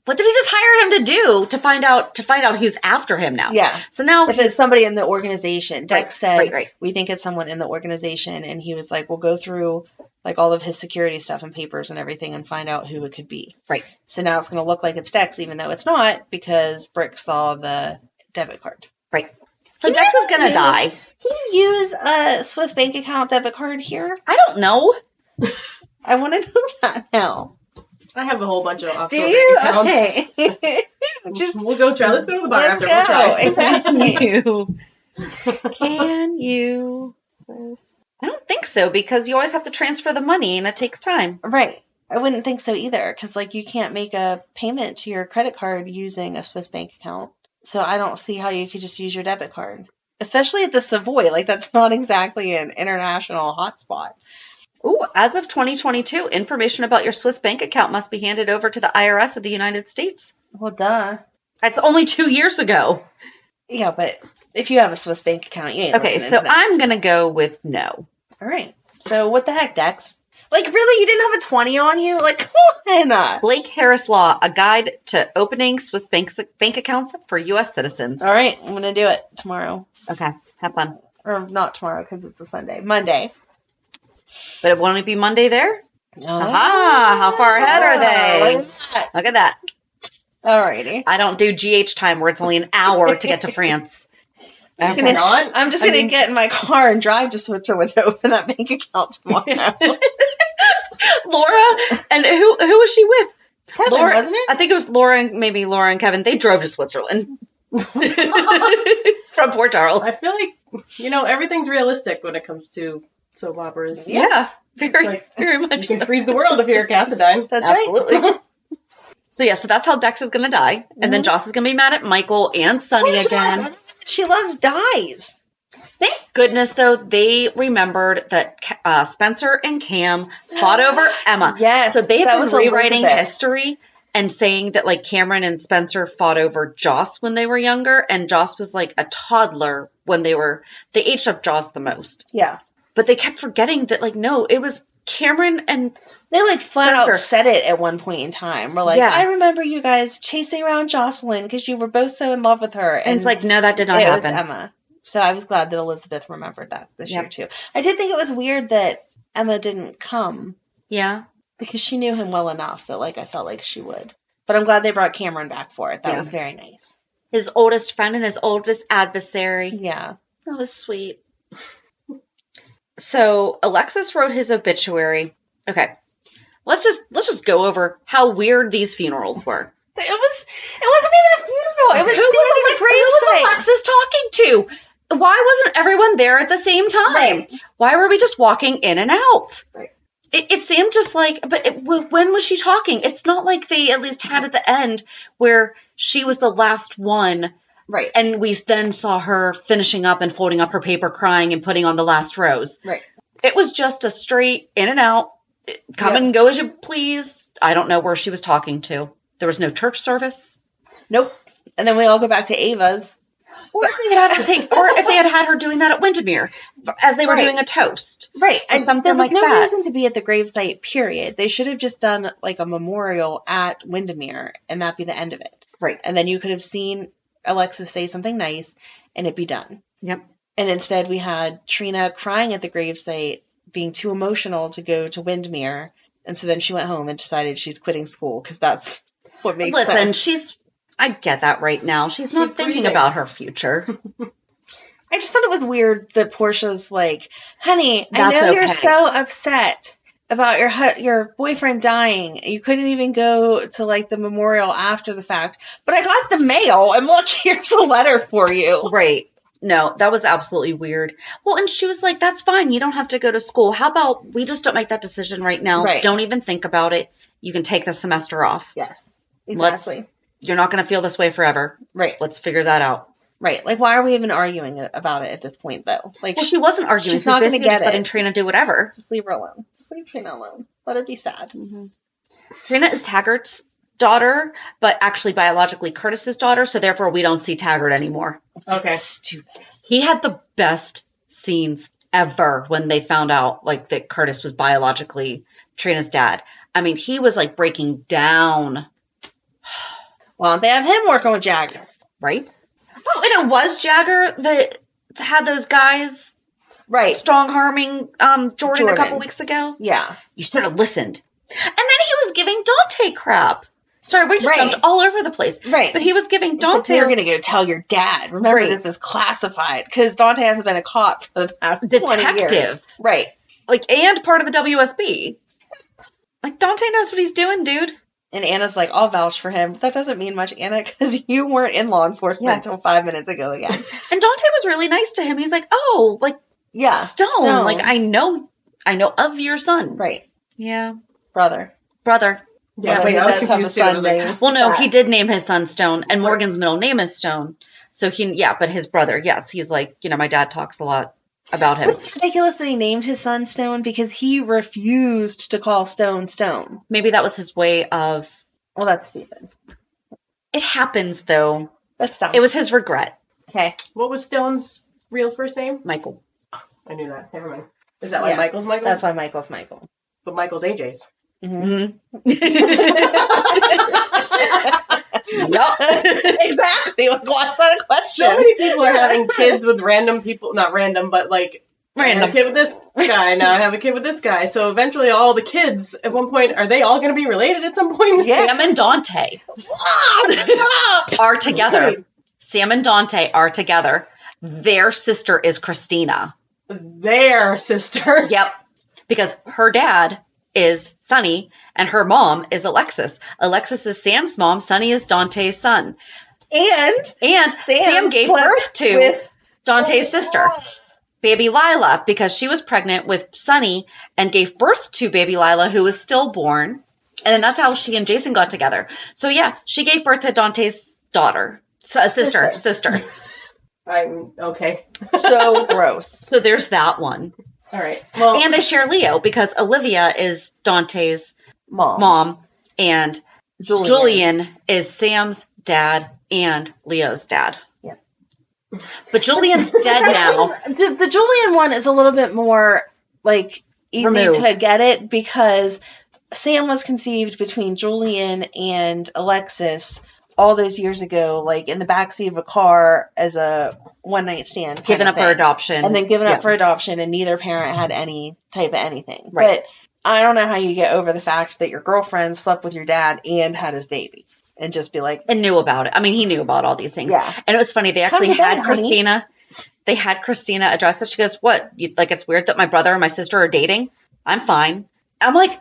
what did he just hire him to do to find out who's after him now? Yeah. So now if it's somebody in the organization. Dex said, right. We think it's someone in the organization. And he was like, we'll go through all of his security stuff and papers and everything and find out who it could be. Right. So now it's going to look like it's Dex, even though it's not, because Brick saw the debit card. Right. So Dex is going to die. Can you use a Swiss bank account debit card here? I don't know. I want to know that now. I have a whole bunch of offshore Do you? bank accounts. Okay. We'll go try. Let's go to the bar Let's after. go. We'll try. Exactly. Can you? I don't think so, because you always have to transfer the money and it takes time. Right. I wouldn't think so either, because like you can't make a payment to your credit card using a Swiss bank account. So I don't see how you could just use your debit card, especially at the Savoy. Like that's not exactly an international hotspot. Ooh, as of 2022, information about your Swiss bank account must be handed over to the IRS of the United States. Well, duh. That's only 2 years ago. Yeah, but if you have a Swiss bank account, you ain't Okay, listening so to that. I'm going to go with no. All right. So what the heck, Dex? Like, really? You didn't have a 20 on you? Like, come on. Blake Harris Law, a guide to opening Swiss bank accounts for U.S. citizens. All right. I'm going to do it tomorrow. Okay, have fun. Or not tomorrow, because it's a Sunday. Monday. But it won't it be Monday there? Oh. Aha! How far ahead are they? Look at that. All righty. I don't do GH time where it's only an hour to get to France. I'm just going to get in my car and drive to Switzerland to open that bank account tomorrow. Laura, and who was she with? Kevin, Laura, wasn't it? I think it was Laura and Kevin. They drove to Switzerland from Port Charles. I feel like, everything's realistic when it comes to soap operas. Yeah, very much You so. can freeze the world if you're a Cassadine. That's Absolutely. right. So that's how Dex is going to die. And then Joss is going to be mad at Michael and Sunny again. She loves dyes. Thank goodness, though, they remembered that Spencer and Cam fought over Emma. Yes. So they that have was been rewriting Elizabeth. history and saying that, like, Cameron and Spencer fought over Joss when they were younger, and Joss was, like, a toddler when they aged up Joss the most. Yeah. But they kept forgetting that, like, no, it was Cameron and They, like, flat Spencer. out said it at one point in time. We're like, Yeah. I remember you guys chasing around Jocelyn because you were both so in love with her. And it's like, no, that did not it happen. was Emma. So I was glad that Elizabeth remembered that this Yep. year, too. I did think it was weird that Emma didn't come Yeah. because she knew him well enough that, like, I felt like she would. But I'm glad they brought Cameron back for it. That was very nice. His oldest friend and his oldest adversary. Yeah. That was sweet. So Alexis wrote his obituary. Okay. Let's just go over how weird these funerals were. It wasn't even a funeral. It was standing at a Who was gravesite. Alexis talking to? Why wasn't everyone there at the same time? Right. Why were we just walking in and out? Right. It seemed just like, when was she talking? It's not like they at least had at the end where she was the last one. Right. And we then saw her finishing up and folding up her paper, crying and putting on the last rose. Right. It was just a straight in and out, come and go as you please. I don't know where she was talking to. There was no church service. Nope. And then we all go back to Ava's. Or if they had had her doing that at Windermere as they were doing a toast. Right. Or something there was like no that. reason to be at the gravesite, period. They should have just done like a memorial at Windermere and that be the end of it. Right. And then you could have seen Alexis say something nice and it'd be done. Yep. And instead we had Trina crying at the gravesite, being too emotional to go to Windermere. And so then she went home and decided she's quitting school because that's what makes sense. I get that right now. She's not thinking about her future. I just thought it was weird that Portia's like, honey, That's I know you're okay. so upset about your boyfriend dying. You couldn't even go to like the memorial after the fact. But I got the mail and look, here's a letter for you. Right. No, that was absolutely weird. Well, and she was like, that's fine. You don't have to go to school. How about we just don't make that decision right now? Right. Don't even think about it. You can take the semester off. Yes, exactly. You're not going to feel this way forever. Right. Let's figure that out. Right. Like, why are we even arguing about it at this point, though? Like, Well, she wasn't arguing. she's not going to basically just get letting it. Trina do whatever. Just leave her alone. Just leave Trina alone. Let her be sad. Mm-hmm. Trina is Taggart's daughter, but actually biologically Curtis's daughter, so therefore we don't see Taggart anymore. Okay. Stupid. He had the best scenes ever when they found out like that Curtis was biologically Trina's dad. I mean, he was like breaking down. Why don't they have him working with Jagger? Right? Oh, and it was Jagger that had those guys Right. strong harming Jordan a couple weeks ago. Yeah. You should have listened. And then he was giving Dante crap. Sorry, we just jumped all over the place. Right. But he was giving Dante... You're going to go tell your dad. Remember, this is classified. Because Dante hasn't been a cop for the past 20 years. Detective. Right. Like, and part of the WSB. Like, Dante knows what he's doing, dude. And Anna's like, I'll vouch for him. That doesn't mean much, Anna, because you weren't in law enforcement until 5 minutes ago again. And Dante was really nice to him. He's like, oh, like, Stone. Like, I know of your son. Right. Yeah. Brother. Yeah, wait, I was confused too. Well, no, he did name his son Stone, and Morgan's middle name is Stone. So but his brother, yes, he's like, my dad talks a lot about him. It's ridiculous that he named his son Stone because he refused to call Stone Stone. Maybe that was his way of... Well, that's stupid. It happens, though. That's dumb. It was his regret. Okay. What was Stone's real first name? Michael. Oh, I knew that. Never mind. Is that why Michael's Michael? That's why Michael's Michael. But Michael's AJ's. Mm-hmm. Yup. Exactly. Like, what's that a question? So many people are having kids with random people. Not random, but like... Random. I have a kid with this guy, now I have a kid with this guy. So eventually all the kids, at one point, are they all going to be related at some point? Sam and Dante are together. Sam and Dante are together. Their sister is Christina. Their sister? Yep. Because her dad is Sonny, and her mom is Alexis. Alexis is Sam's mom. Sonny is Dante's son. And Sam gave birth to Dante's sister. Baby Lila, because she was pregnant with Sonny and gave birth to baby Lila, who was stillborn. And then that's how she and Jason got together. So, yeah, she gave birth to Dante's daughter. Sister. I'm okay. So gross. So there's that one. All right. Well, and they share Leo because Olivia is Dante's mom and Julian is Sam's dad and Leo's dad. But Julian's dead now. The Julian one is a little bit more, like, easy removed to get it because Sam was conceived between Julian and Alexis all those years ago, like, in the backseat of a car as a one-night stand. Given up for adoption. And then given up for adoption, and neither parent had any type of anything. Right. But I don't know how you get over the fact that your girlfriend slept with your dad and had his baby. And just be like... And knew about it. I mean, he knew about all these things. Yeah. And it was funny. They actually had Christina... They had Christina address it. She goes, what? Like, it's weird that my brother and my sister are dating? I'm fine. I'm like...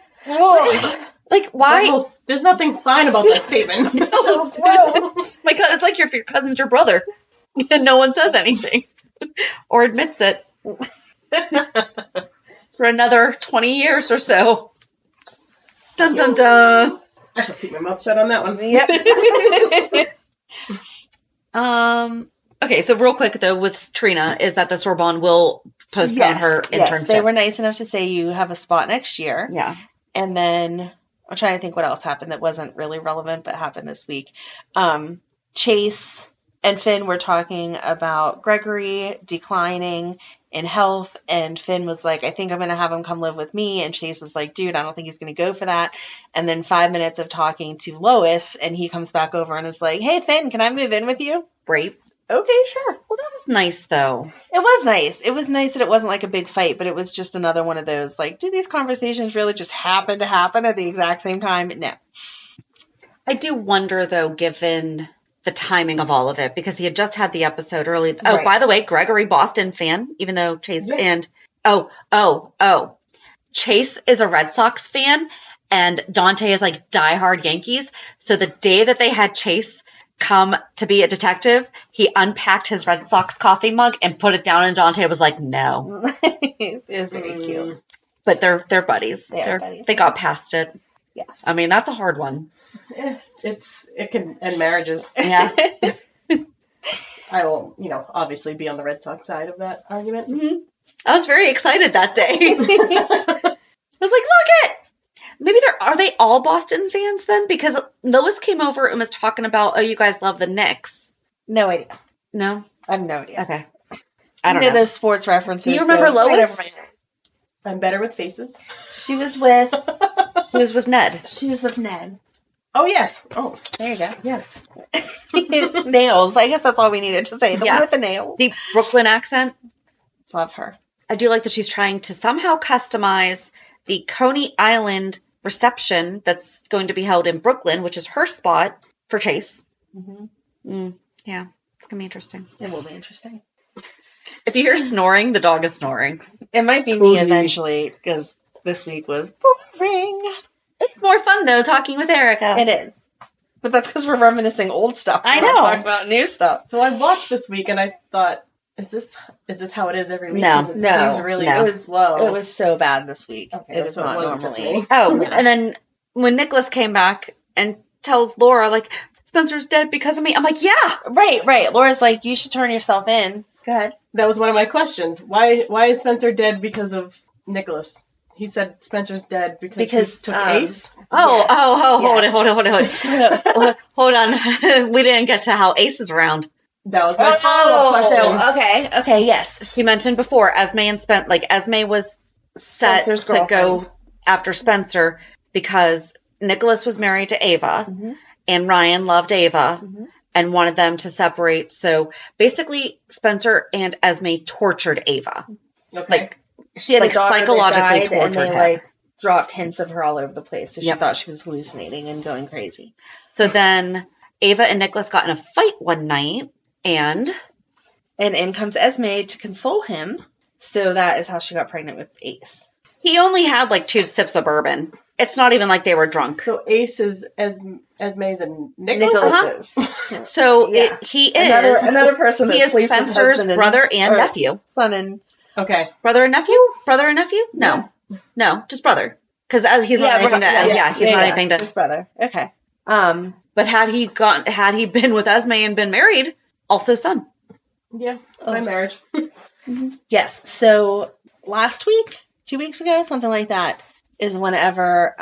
Like, why? There's nothing fine about that statement. So gross. It's like if your cousin's your brother. And no one says anything. Or admits it. For another 20 years or so. Dun, dun, dun. I shall keep my mouth shut on that one. Yep. Okay, so real quick, though, with Trina, is that the Sorbonne will postpone her internship. Yes, they were nice enough to say you have a spot next year. Yeah. And then, I'm trying to think what else happened that wasn't really relevant, but happened this week. Chase and Finn were talking about Gregory declining in health, and Finn was like, I think I'm going to have him come live with me, and Chase was like, dude, I don't think he's going to go for that. And then 5 minutes of talking to Lois, and he comes back over and is like, hey, Finn, can I move in with you? Right. Okay, sure. Well, that was nice, though. It was nice. It was nice that it wasn't like a big fight, but it was just another one of those, like, do these conversations really just happen to happen at the exact same time? No. I do wonder, though, given the timing of all of it, because he had just had the episode early. Oh, right. By the way, Gregory Boston fan, even though Chase and Chase is a Red Sox fan and Dante is like diehard Yankees. So the day that they had Chase come to be a detective, he unpacked his Red Sox coffee mug and put it down, and Dante was like, no. It was very cute. But they're buddies. They got past it. Yes. I mean, that's a hard one. It can end marriages. Yeah. I will, obviously be on the Red Sox side of that argument. Mm-hmm. I was very excited that day. I was like, look it! Maybe are they all Boston fans then? Because Lois came over and was talking about, oh, you guys love the Knicks. No idea. No? I have no idea. Okay. I don't know. Those sports references. Do you remember Lois? I'm better with faces. She was with Ned. She was with Ned. Oh, yes. Oh, there you go. Yes. Nails. I guess that's all we needed to say. The one with the nails. Deep Brook Lynn accent. Love her. I do like that she's trying to somehow customize the Coney Island reception that's going to be held in Brooklyn, which is her spot, for Chase. Mm-hmm. Yeah, it's going to be interesting. It will be interesting. If you hear snoring, the dog is snoring. It might be me eventually, because this week was boring. It's more fun, though, talking with Erica. It is. But that's because we're reminiscing old stuff. I We're not know. talking about new stuff. So I watched this week and I thought, is this how it is every week? No. 'Cause it No. seems really No. slow. It was so bad this week. Okay, It is so it not wasn't just normally. me. Oh, Yeah. and then when Nikolas came back and tells Laura, like, Spencer's dead because of me, I'm like, yeah. Right. Laura's like, you should turn yourself in. Go ahead. That was one of my questions. Why is Spencer dead because of Nikolas? He said Spencer's dead because he took Ace. Yes. Hold on. We didn't get to how Ace is around. That was my follow-up question. So, okay, yes. She mentioned before, Esme was set Spencer's to go girlfriend. after Spencer because Nikolas was married to Ava, Mhm. and Ryan loved Ava Mhm. and wanted them to separate. So basically, Spencer and Esme tortured Ava. Okay. Like, She had Like, a daughter psychologically that died, and tortured they her. like dropped hints of her all over the place, so she Yep. thought she was hallucinating and going crazy. so then Ava and Nikolas got in a fight one night, and And in comes Esme to console him. So that is how she got pregnant with Ace. he only had like 2 sips of bourbon. It's not even like they were drunk. So Ace is Esme's and Nicholas Nicholas? is. So Yeah. he is Another person that he is sleeps with Spencer's husband brother and or nephew. Son and Okay. Brother and nephew? Brother and nephew? No, just brother. Because he's not anything to. He's not anything to. His brother. Okay. But had he been with Esme and been married, also son. Yeah. My marriage. Yes. So last week, 2 weeks ago, something like that, is whenever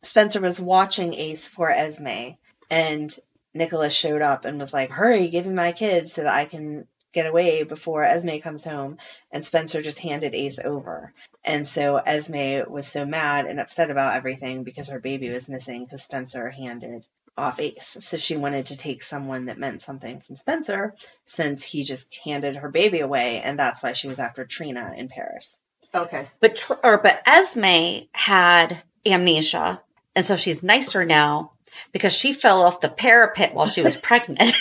Spencer was watching Ace for Esme, and Nikolas showed up and was like, "Hurry, give me my kids so that I can get away before Esme comes home." And Spencer just handed Ace over. And so Esme was so mad and upset about everything because her baby was missing because Spencer handed off Ace. So she wanted to take someone that meant something from Spencer since he just handed her baby away, and that's why she was after Trina in Paris. Okay. But Esme had amnesia, and so she's nicer now because she fell off the parapet while she was pregnant.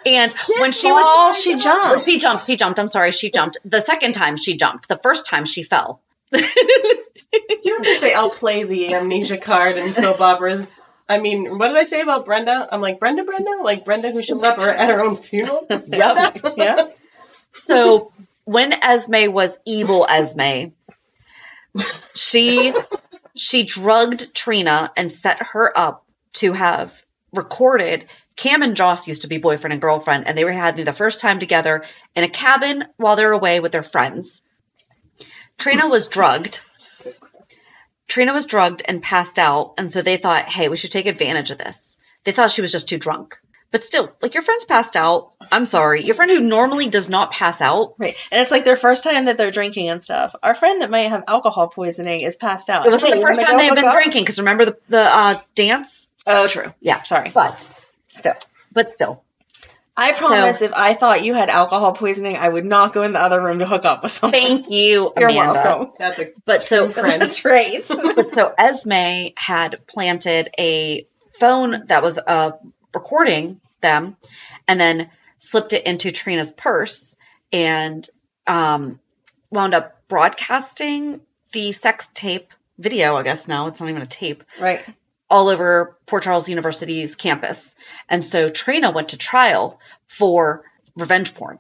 And when she jumped. I'm sorry, she jumped. The second time she jumped. The first time she fell. Do you ever say I'll play the amnesia card in soap operas? I mean, what did I say about Brenda? I'm like, Brenda? Like Brenda who showed up at her own funeral? Yep. Yeah. So when Esme was evil Esme, she drugged Trina and set her up to have recorded. Cam and Joss used to be boyfriend and girlfriend, and they were having the first time together in a cabin while they were away with their friends. Trina was drugged and passed out, and so they thought, hey, we should take advantage of this. They thought she was just too drunk. But still, like, your friend's passed out. I'm sorry. Your friend who normally does not pass out. Right. And it's like their first time that they're drinking and stuff. Our friend that might have alcohol poisoning is passed out. It wasn't Hey, the first you time wanna they've go been hook up? drinking, because remember the dance? Oh, true. Yeah. Sorry. But still. I promise if I thought you had alcohol poisoning, I would not go in the other room to hook up with someone. Thank you, You're Amanda. welcome. That's a But so friend. That's right. But so Esme had planted a phone that was recording them and then slipped it into Trina's purse and wound up broadcasting the sex tape video, I guess now. It's not even a tape. Right. All over Port Charles University's campus. And so Trina went to trial for revenge porn.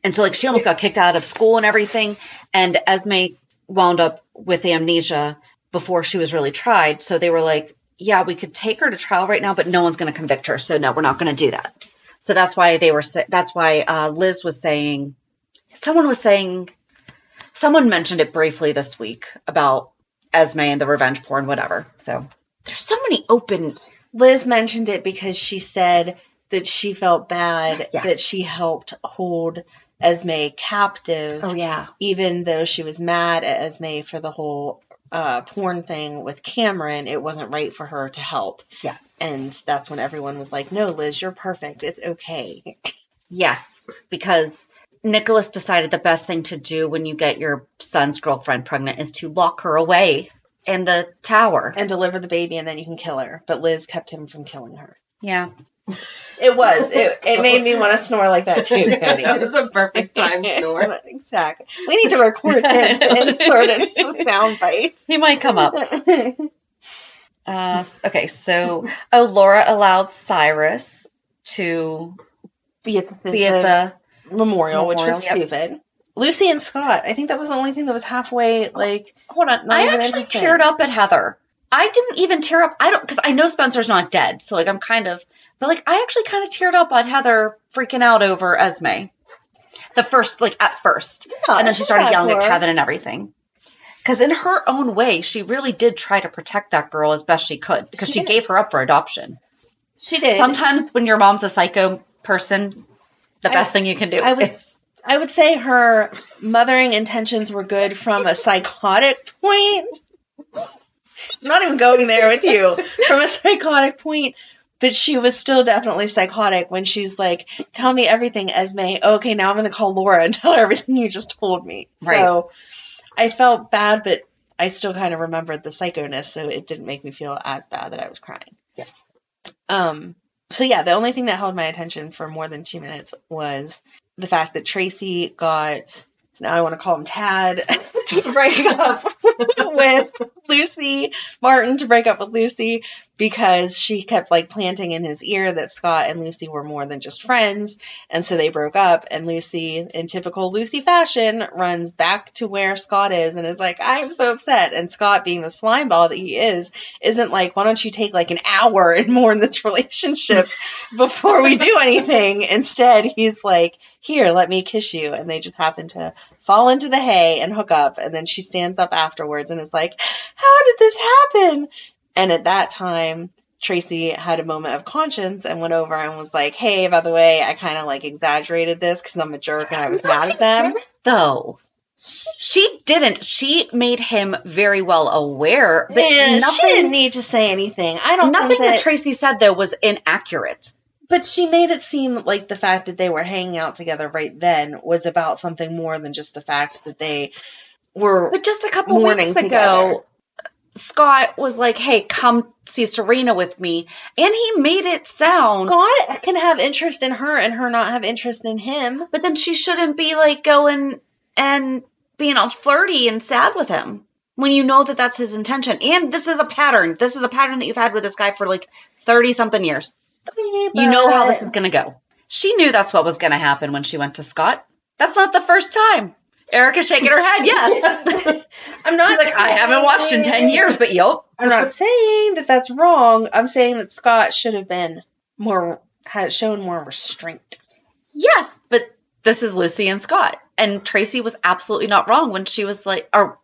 And so, like, she almost got kicked out of school and everything. And Esme wound up with amnesia before she was really tried. So they were like, yeah, we could take her to trial right now, but no one's going to convict her. So no, we're not going to do that. So that's why Liz was saying, someone mentioned it briefly this week about Esme and the revenge porn, whatever. So there's so many open. Liz mentioned it because she said that she felt bad Yes. that she helped hold Esme captive. Oh, yeah. Even though she was mad at Esme for the whole porn thing with Cameron, it wasn't right for her to help. Yes. And that's when everyone was like, no, Liz, you're perfect. It's okay. Yes, because Nikolas decided the best thing to do when you get your son's girlfriend pregnant is to lock her away in the tower. And deliver the baby, and then you can kill her. But Liz kept him from killing her. Yeah. It was. It made me want to snore like that too, Cody. That was a perfect time snore. Exactly. We need to record him and insert it as a sound bite. He might come up. Okay, so Laura allowed Cyrus to be at the memorial, which was stupid. Lucy and Scott. I think that was the only thing that was halfway, like... Hold on. I actually teared up at Heather. I didn't even tear up. Because I know Spencer's not dead, so, like, I'm kind of... But, like, I actually kind of teared up at Heather freaking out over Esme. At first. Yeah, and then she started yelling at Kevin and everything. Because in her own way, she really did try to protect that girl as best she could. Because she gave her up for adoption. She did. Sometimes when your mom's a psycho person, the best thing you can do is... I would say her mothering intentions were good from a psychotic point. I'm not even going there with you. From a psychotic point. But she was still definitely psychotic when she's like, tell me everything, Esme. Okay, now I'm going to call Laura and tell her everything you just told me. Right. So I felt bad, but I still kind of remembered the psychoness, so it didn't make me feel as bad that I was crying. Yes. So yeah, the only thing that held my attention for more than 2 minutes was the fact that Tracy got, now I want to call him Tad, to break up with Lucy, Martin to break up with Lucy, because she kept like planting in his ear that Scott and Lucy were more than just friends, and so they broke up, and Lucy, in typical Lucy fashion, runs back to where Scott is and is like, I am so upset, and Scott, being the slime ball that he is, isn't like, why don't you take like an hour and mourn this relationship before we do anything? Instead, he's like, here, let me kiss you, and they just happen to fall into the hay and hook up, and then she stands up afterwards and is like, how did this happen? And at that time, Tracy had a moment of conscience and went over and was like, hey, by the way, I kind of like exaggerated this because I'm a jerk and I was mad at them. Though. She didn't. She made him very well aware. But she didn't need to say anything. Nothing that Tracy said, though, was inaccurate. But she made it seem like the fact that they were hanging out together right then was about something more than just the fact that they were. But just a couple weeks ago, Scott was like, hey, come see Serena with me. And he made it sound... Scott can have interest in her and her not have interest in him. But then she shouldn't be like going and being all flirty and sad with him when you know that that's his intention. And this is a pattern. This is a pattern that you've had with this guy for like 30-something years. You know how this is going to go. She knew that's what was going to happen when she went to Scott. That's not the first time. Erica's shaking her head, yes. I'm not. She's like, I haven't watched in 10 years, but yep. I'm not saying that that's wrong. I'm saying that Scott should have been shown more restraint. Yes, but this is Lucy and Scott. And Tracy was absolutely not wrong when she was like, or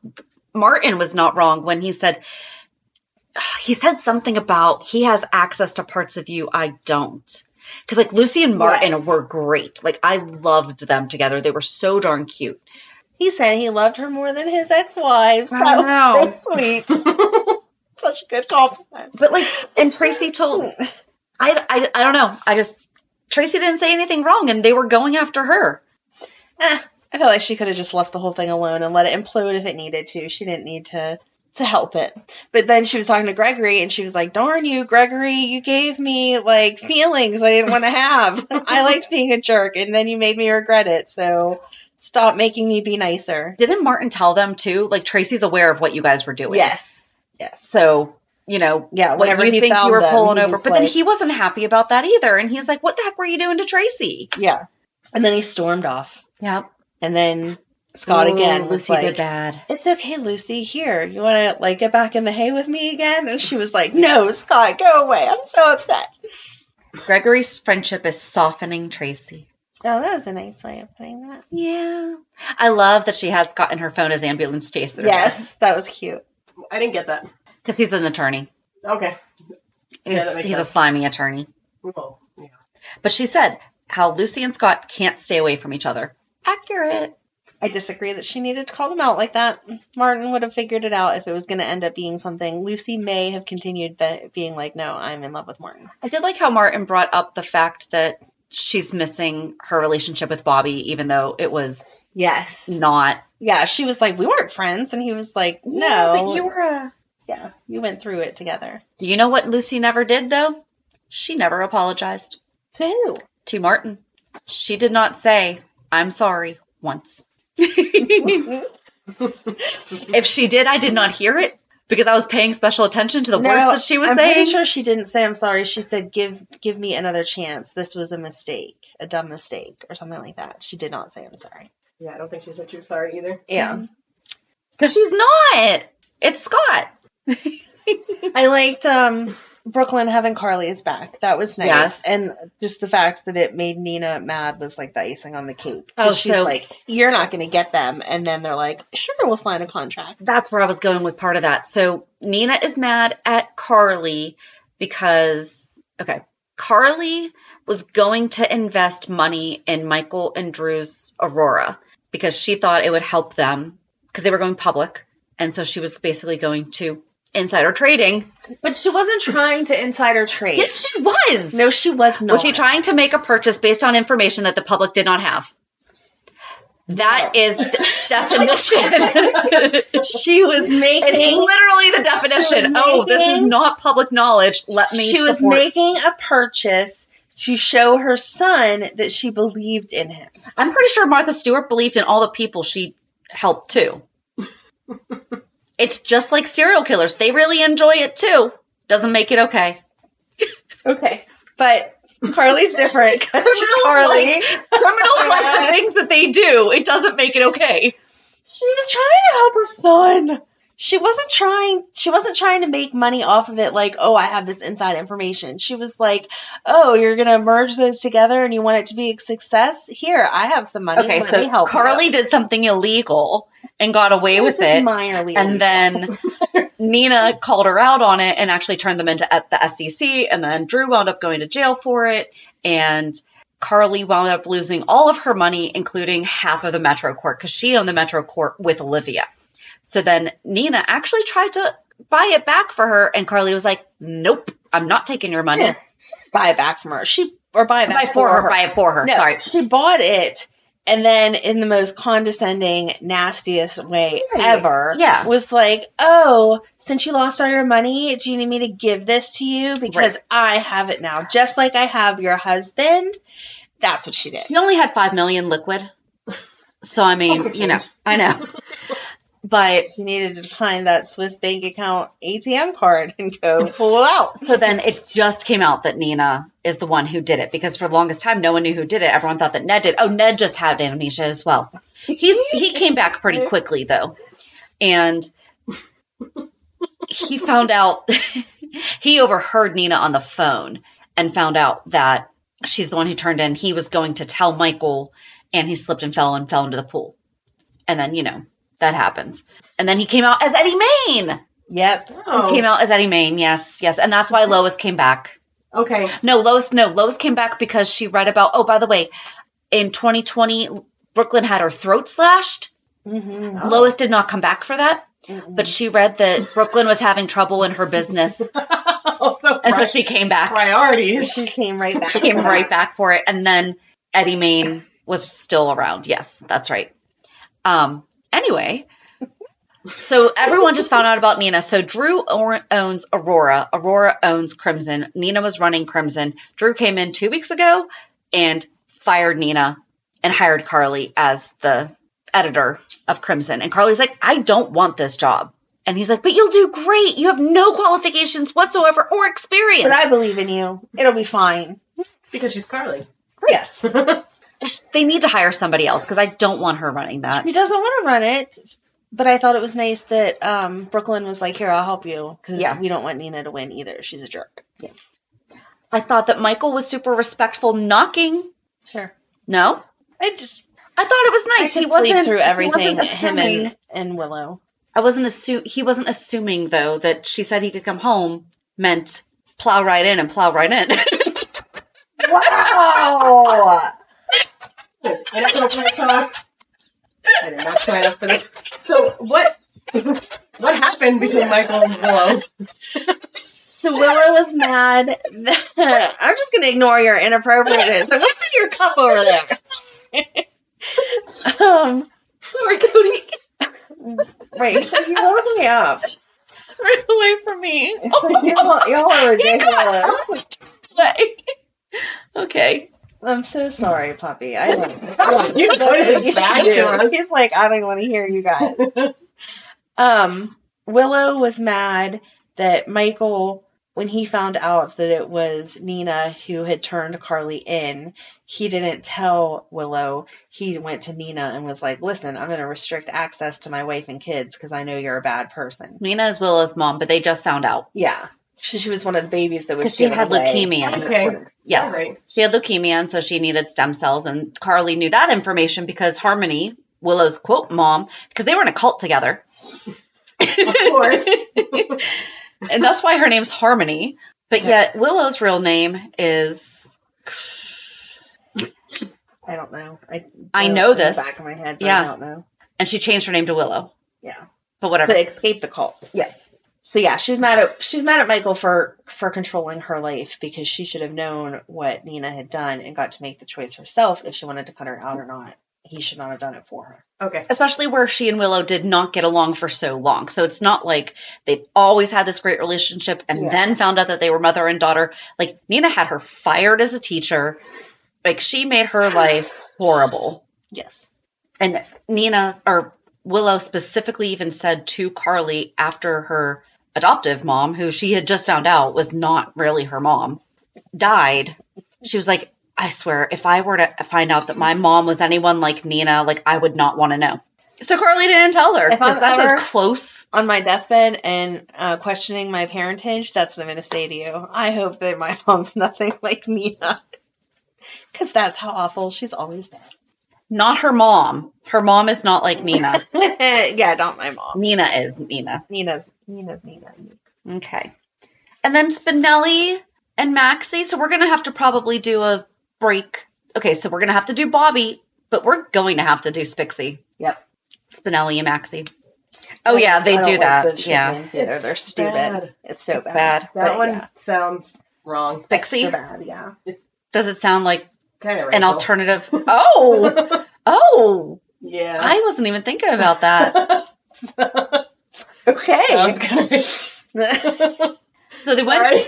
Martin was not wrong when he said something about he has access to parts of you I don't. Because like Lucy and Martin were great. Like I loved them together. They were so darn cute. He said he loved her more than his ex-wives. That was so sweet. Such a good compliment. But like, and Tracy told, I don't know. Tracy didn't say anything wrong and they were going after her. I feel like she could have just left the whole thing alone and let it implode if it needed to. She didn't need to help it. But then she was talking to Gregory and she was like, darn you, Gregory, you gave me like feelings I didn't want to have. I liked being a jerk and then you made me regret it. So stop making me be nicer. Didn't Martin tell them too? Like Tracy's aware of what you guys were doing. Yes. So, you know, whenever you think you were pulling over. But then he wasn't happy about that either. And he's like, what the heck were you doing to Tracy? Yeah. And then he stormed off. Yep. And then Scott again. Lucy did bad. It's okay, Lucy. Here, you want to like get back in the hay with me again? And she was like, no, Scott, go away. I'm so upset. Gregory's friendship is softening Tracy. Oh, that was a nice way of putting that. Yeah. I love that she had Scott in her phone as ambulance chaser. Yes, that was cute. I didn't get that. Because he's an attorney. Okay. He's a slimy attorney. Oh, yeah. But she said how Lucy and Scott can't stay away from each other. Accurate. I disagree that she needed to call them out like that. Martin would have figured it out if it was going to end up being something. Lucy may have continued being like, no, I'm in love with Martin. I did like how Martin brought up the fact that she's missing her relationship with Bobby, even though it was not. Yeah, she was like, we weren't friends. And he was like, no. Yeah, but you were Yeah, you went through it together. Do you know what Lucy never did, though? She never apologized. To who? To Martin. She did not say, I'm sorry, once. If she did, I did not hear it because I was paying special attention to the words that she was saying. I'm pretty sure she didn't say I'm sorry. She said, give me another chance. This was a mistake, a dumb mistake, or something like that. She did not say I'm sorry. Yeah, I don't think she said she was sorry either. Yeah. Because she's not. It's Scott. I liked Brook Lynn having Carly's back. That was nice. Yes. And just the fact that it made Nina mad was like the icing on the cake. Oh, she's like, you're not going to get them. And then they're like, sure, we'll sign a contract. That's where I was going with part of that. So Nina is mad at Carly because, Carly was going to invest money in Michael and Drew's Aurora because she thought it would help them because they were going public. And so she was basically going to insider trading. But she wasn't trying to insider trade. Yes, she was. No, she was not. Was she trying to make a purchase based on information that the public did not have? That is the definition. She was making... It's literally the definition. This is not public knowledge. Let me She was making a purchase to show her son that she believed in him. I'm pretty sure Martha Stewart believed in all the people she helped, too. It's just like serial killers. They really enjoy it, too. Doesn't make it okay. Okay. But Carly's different. She's Carly. Criminals like the things that they do. It doesn't make it okay. She was trying to help her son. She wasn't trying to make money off of it like, oh, I have this inside information. She was like, oh, you're going to merge those together and you want it to be a success? Here, I have some money. Okay, so Carly did something illegal and got away with it. Minor legal. And then Nina called her out on it and actually turned them into the SEC. And then Drew wound up going to jail for it. And Carly wound up losing all of her money, including half of the Metro Court, because she owned the Metro Court with Olivia. So then Nina actually tried to buy it back for her, and Carly was like, nope, I'm not taking your money. Yeah, buy it back from her. Buy it for her. No, sorry. She bought it, and then in the most condescending, nastiest way ever, was like, oh, since you lost all your money, do you need me to give this to you? Because I have it now, just like I have your husband. That's what she did. She only had $5 million liquid. So, I mean, I know. But she needed to find that Swiss bank account ATM card and go pull it out. So then it just came out that Nina is the one who did it, because for the longest time, no one knew who did it. Everyone thought that Ned did. Oh, Ned just had amnesia as well. He came back pretty quickly, though. And he found out, he overheard Nina on the phone and found out that she's the one who turned in. He was going to tell Michael, and he slipped and fell into the pool. And then, that happens. And then he came out as Eddie Main. Yep. Oh. He came out as Eddie Main, yes. And that's why Lois came back. Okay. Lois came back because she read about, by the way, in 2020, Brook Lynn had her throat slashed. Mm-hmm. Oh. Lois did not come back for that. Mm-hmm. But she read that Brook Lynn was having trouble in her business. So she came back. Priorities. She came right back. She came right back for it. And then Eddie Main was still around. Yes, that's right. Anyway, so everyone just found out about Nina. So Drew owns Aurora. Aurora owns Crimson. Nina was running Crimson. Drew came in 2 weeks ago and fired Nina and hired Carly as the editor of Crimson. And Carly's like, I don't want this job. And he's like, but you'll do great. You have no qualifications whatsoever or experience. But I believe in you. It'll be fine. Because she's Carly. Yes. They need to hire somebody else because I don't want her running that. She doesn't want to run it. But I thought it was nice that Brook Lynn was like, here, I'll help you. Because we don't want Nina to win either. She's a jerk. Yes. I thought that Michael was super respectful knocking. Sure. No? I thought it was nice. He wasn't through everything. Him and Willow. He wasn't assuming, though, that she said he could come home meant plow right in and plow right in. Wow! I did not sign up for this. So what happened between Michael and Willow? So Willow was mad. I'm just going to ignore your inappropriateness. So what's in your cup over there? Sorry, Cody. Wait, you woke me up. Just turn away from me. Y'all are ridiculous. way. Okay. I'm so sorry, puppy. I don't. You put it back to us. He's like, I don't want to hear you guys. Willow was mad that Michael, when he found out that it was Nina who had turned Carly in, he didn't tell Willow. He went to Nina and was like, listen, I'm going to restrict access to my wife and kids because I know you're a bad person. Nina is Willow's mom, but they just found out. Yeah. She was one of the babies that was Because she had leukemia. Okay. Yes. Right. She had leukemia, and so she needed stem cells. And Carly knew that information because Harmony, Willow's quote mom, because they were in a cult together. Of course. And that's why her name's Harmony. But yet Willow's real name is... I don't know. I know this. In the back of my head, but Yeah. I don't know. And she changed her name to Willow. Yeah. But whatever. To escape the cult. Yes. So yeah, she's mad at Michael for controlling her life because she should have known what Nina had done and got to make the choice herself if she wanted to cut her out or not. He should not have done it for her. Okay. Especially where she and Willow did not get along for so long. So it's not like they've always had this great relationship and then found out that they were mother and daughter. Like, Nina had her fired as a teacher. Like, she made her life horrible. Yes. And Willow specifically even said to Carly after her adoptive mom, who she had just found out was not really her mom, died. She was like, I swear, if I were to find out that my mom was anyone like Nina, like, I would not want to know. So Carly didn't tell her, because that's as close. On my deathbed and questioning my parentage, that's what I'm going to say to you. I hope that my mom's nothing like Nina. Because that's how awful she's always been. Not her mom. Her mom is not like Nina. Yeah, not my mom. Nina is Nina. Nina's Nina. Okay. And then Spinelli and Maxie. So we're going to have to probably do a break. Okay, so we're going to have to do Bobby, but we're going to have to do Spixie. Yep. Spinelli and Maxie. Oh, yeah, they do that. Like the yeah. names either. They're stupid. Bad. It's so It's bad. bad. That one sounds wrong. Spixie? Extra bad, yeah. Does it sound like Kind of an alternative? Oh! Oh! Yeah. I wasn't even thinking about that. Okay. Sounds good. So they went.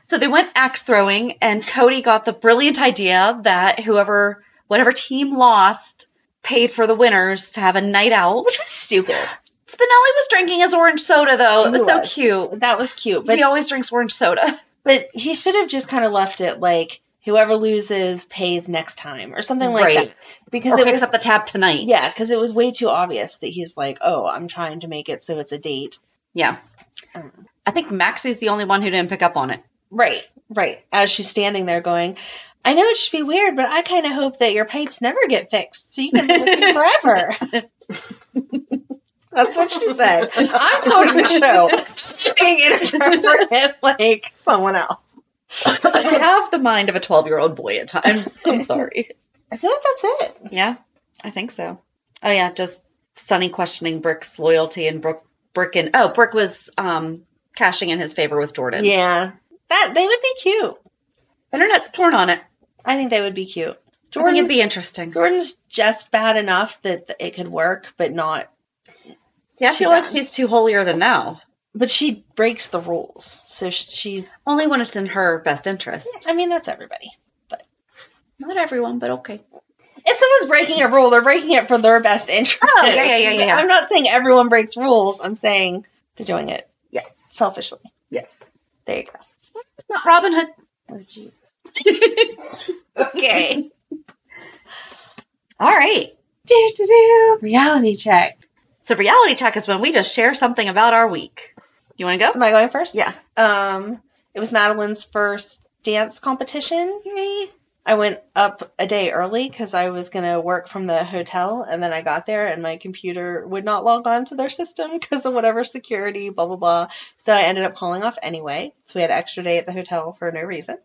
So they went axe throwing, and Cody got the brilliant idea that whatever team lost paid for the winners to have a night out, which was stupid. Spinelli was drinking his orange soda, though. It was so cute. That was cute. But he always drinks orange soda. But he should have just kind of left it like whoever loses pays next time or something like that. Because it picks up the tab tonight. Yeah, because it was way too obvious that he's like, oh, I'm trying to make it so it's a date. Yeah. I think Maxie's the only one who didn't pick up on it. Right. As she's standing there going, I know it should be weird, but I kind of hope that your pipes never get fixed so you can live with me forever. That's what she said. I'm quoting the show. She's being inappropriate like someone else. I have the mind of a 12-year-old boy at times. I'm sorry. I feel like that's it. Yeah, I think so. Oh, yeah, just Sonny questioning Brick's loyalty and Brick was cashing in his favor with Jordan. Yeah. They would be cute. Internet's torn on it. I think they would be cute. I think it'd be interesting. Jordan's just bad enough that it could work, but not. See, I feel like she's too holier than thou. But she breaks the rules, so she's only when it's in her best interest. I mean, that's everybody, but not everyone. But okay. If someone's breaking a rule, they're breaking it for their best interest. Oh, yeah. I'm not saying everyone breaks rules. I'm saying they're doing it. Yes. Selfishly. Yes. There you go. Not Robin Hood. Oh, jeez. Okay. All right. Reality check. So reality check is when we just share something about our week. You want to go? Am I going first? Yeah. It was Madeline's first dance competition. Yay. I went up a day early because I was going to work from the hotel, and then I got there and my computer would not log on to their system because of whatever security, blah, blah, blah. So I ended up calling off anyway. So we had an extra day at the hotel for no reason.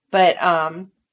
But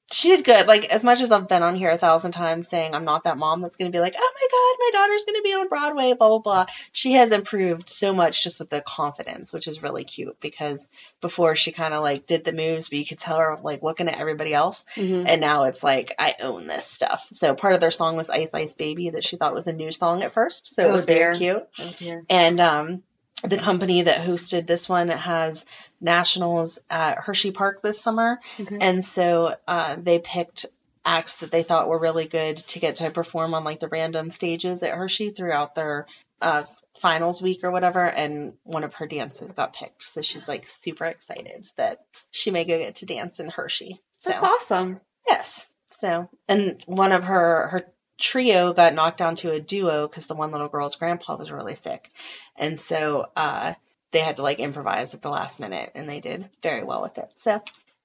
she did good. Like, as much as I've been on here 1,000 times saying I'm not that mom that's going to be like, oh my God, my daughter's going to be on Broadway, blah, blah, blah. She has improved so much just with the confidence, which is really cute because before she kind of like did the moves, but you could tell her like looking at everybody else. Mm-hmm. And now it's like, I own this stuff. So part of their song was Ice Ice Baby that she thought was a new song at first. So it was very cute. Oh dear. And the company that hosted this one has nationals at Hershey Park this summer. Okay. And so they picked acts that they thought were really good to get to perform on like the random stages at Hershey throughout their finals week or whatever. And one of her dances got picked. So she's like super excited that she may go get to dance in Hershey. So, That's awesome. yes. So, and one of her trio got knocked down to a duo because the one little girl's grandpa was really sick. And so they had to like improvise at the last minute, and they did very well with it. So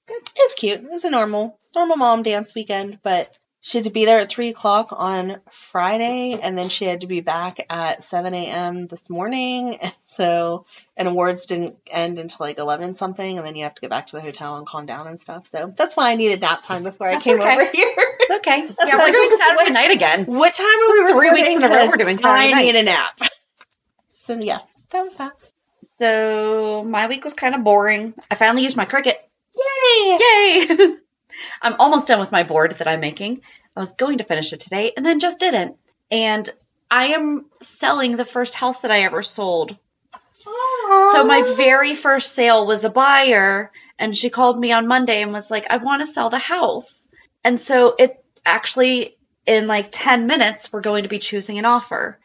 it's cute. It was a normal mom dance weekend, but she had to be there at 3:00 on Friday, and then she had to be back at 7 a.m. this morning. And awards didn't end until like 11 something, and then you have to get back to the hotel and calm down and stuff. So that's why I needed nap time before I came over here. It's okay. Yeah, we're doing Saturday night again. What time are we recording? 3 weeks in a row we're doing Saturday night. I need a nap. So yeah, that was that. So my week was kind of boring. I finally used my Cricut. Yay! Yay! I'm almost done with my board that I'm making. I was going to finish it today and then just didn't. And I am selling the first house that I ever sold. Aww. So my very first sale was a buyer, and she called me on Monday and was like, I want to sell the house. And so it actually, in like 10 minutes, we're going to be choosing an offer.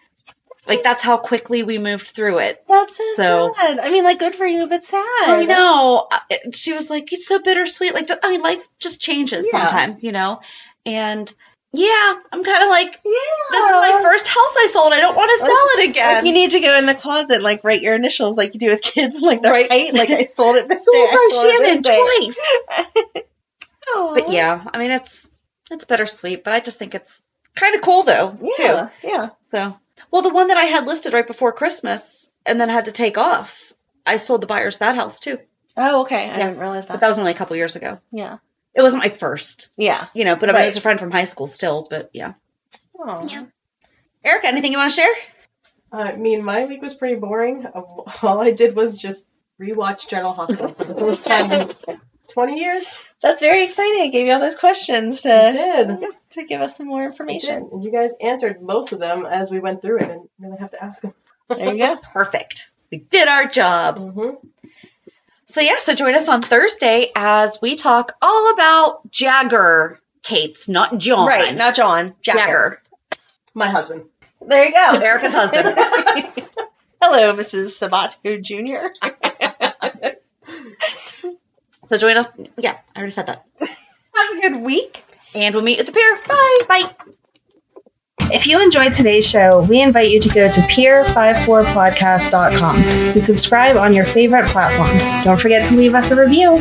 Like, that's how quickly we moved through it. That's so sad. I mean, like, good for you, but sad. I know. She was like, it's so bittersweet. Like, I mean, life just changes sometimes, you know? And yeah, I'm kind of like, this is my first house I sold. I don't want to sell it again. Like, you need to go in the closet and, like, write your initials like you do with kids. Like, the right. Like, I sold it this day. Sold by Shannon twice. Oh. But yeah, I mean, it's bittersweet, but I just think it's kind of cool, though, too. Yeah. So, well, the one that I had listed right before Christmas and then had to take off, I sold the buyers that house, too. Oh, okay. I didn't realize that. But that was only a couple years ago. Yeah. It wasn't my first. Yeah. You know, but I mean, it was a friend from high school still, but yeah. Oh. Yeah. Erica, anything you want to share? I mean, my week was pretty boring. All I did was just rewatch General Hospital for the first time in 20 years. That's very exciting. I gave you all those questions to give us some more information. And you guys answered most of them as we went through it, and really have to ask them. There you go. Perfect. We did our job. Mm-hmm. So join us on Thursday as we talk all about Jagger, Kate's, not John. Right, not John. Jagger. My husband. There you go. Erica's husband. Hello, Mrs. Sabato Jr. So join us. Yeah, I already said that. Have a good week. And we'll meet at the pier. Bye. Bye. If you enjoyed today's show, we invite you to go to peer54podcast.com to subscribe on your favorite platform. Don't forget to leave us a review.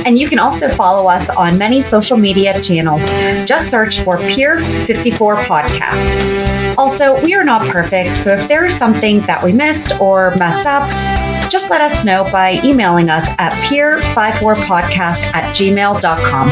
And you can also follow us on many social media channels. Just search for Peer54 Podcast. Also, we are not perfect, so if there is something that we missed or messed up, just let us know by emailing us at peer54podcast@gmail.com.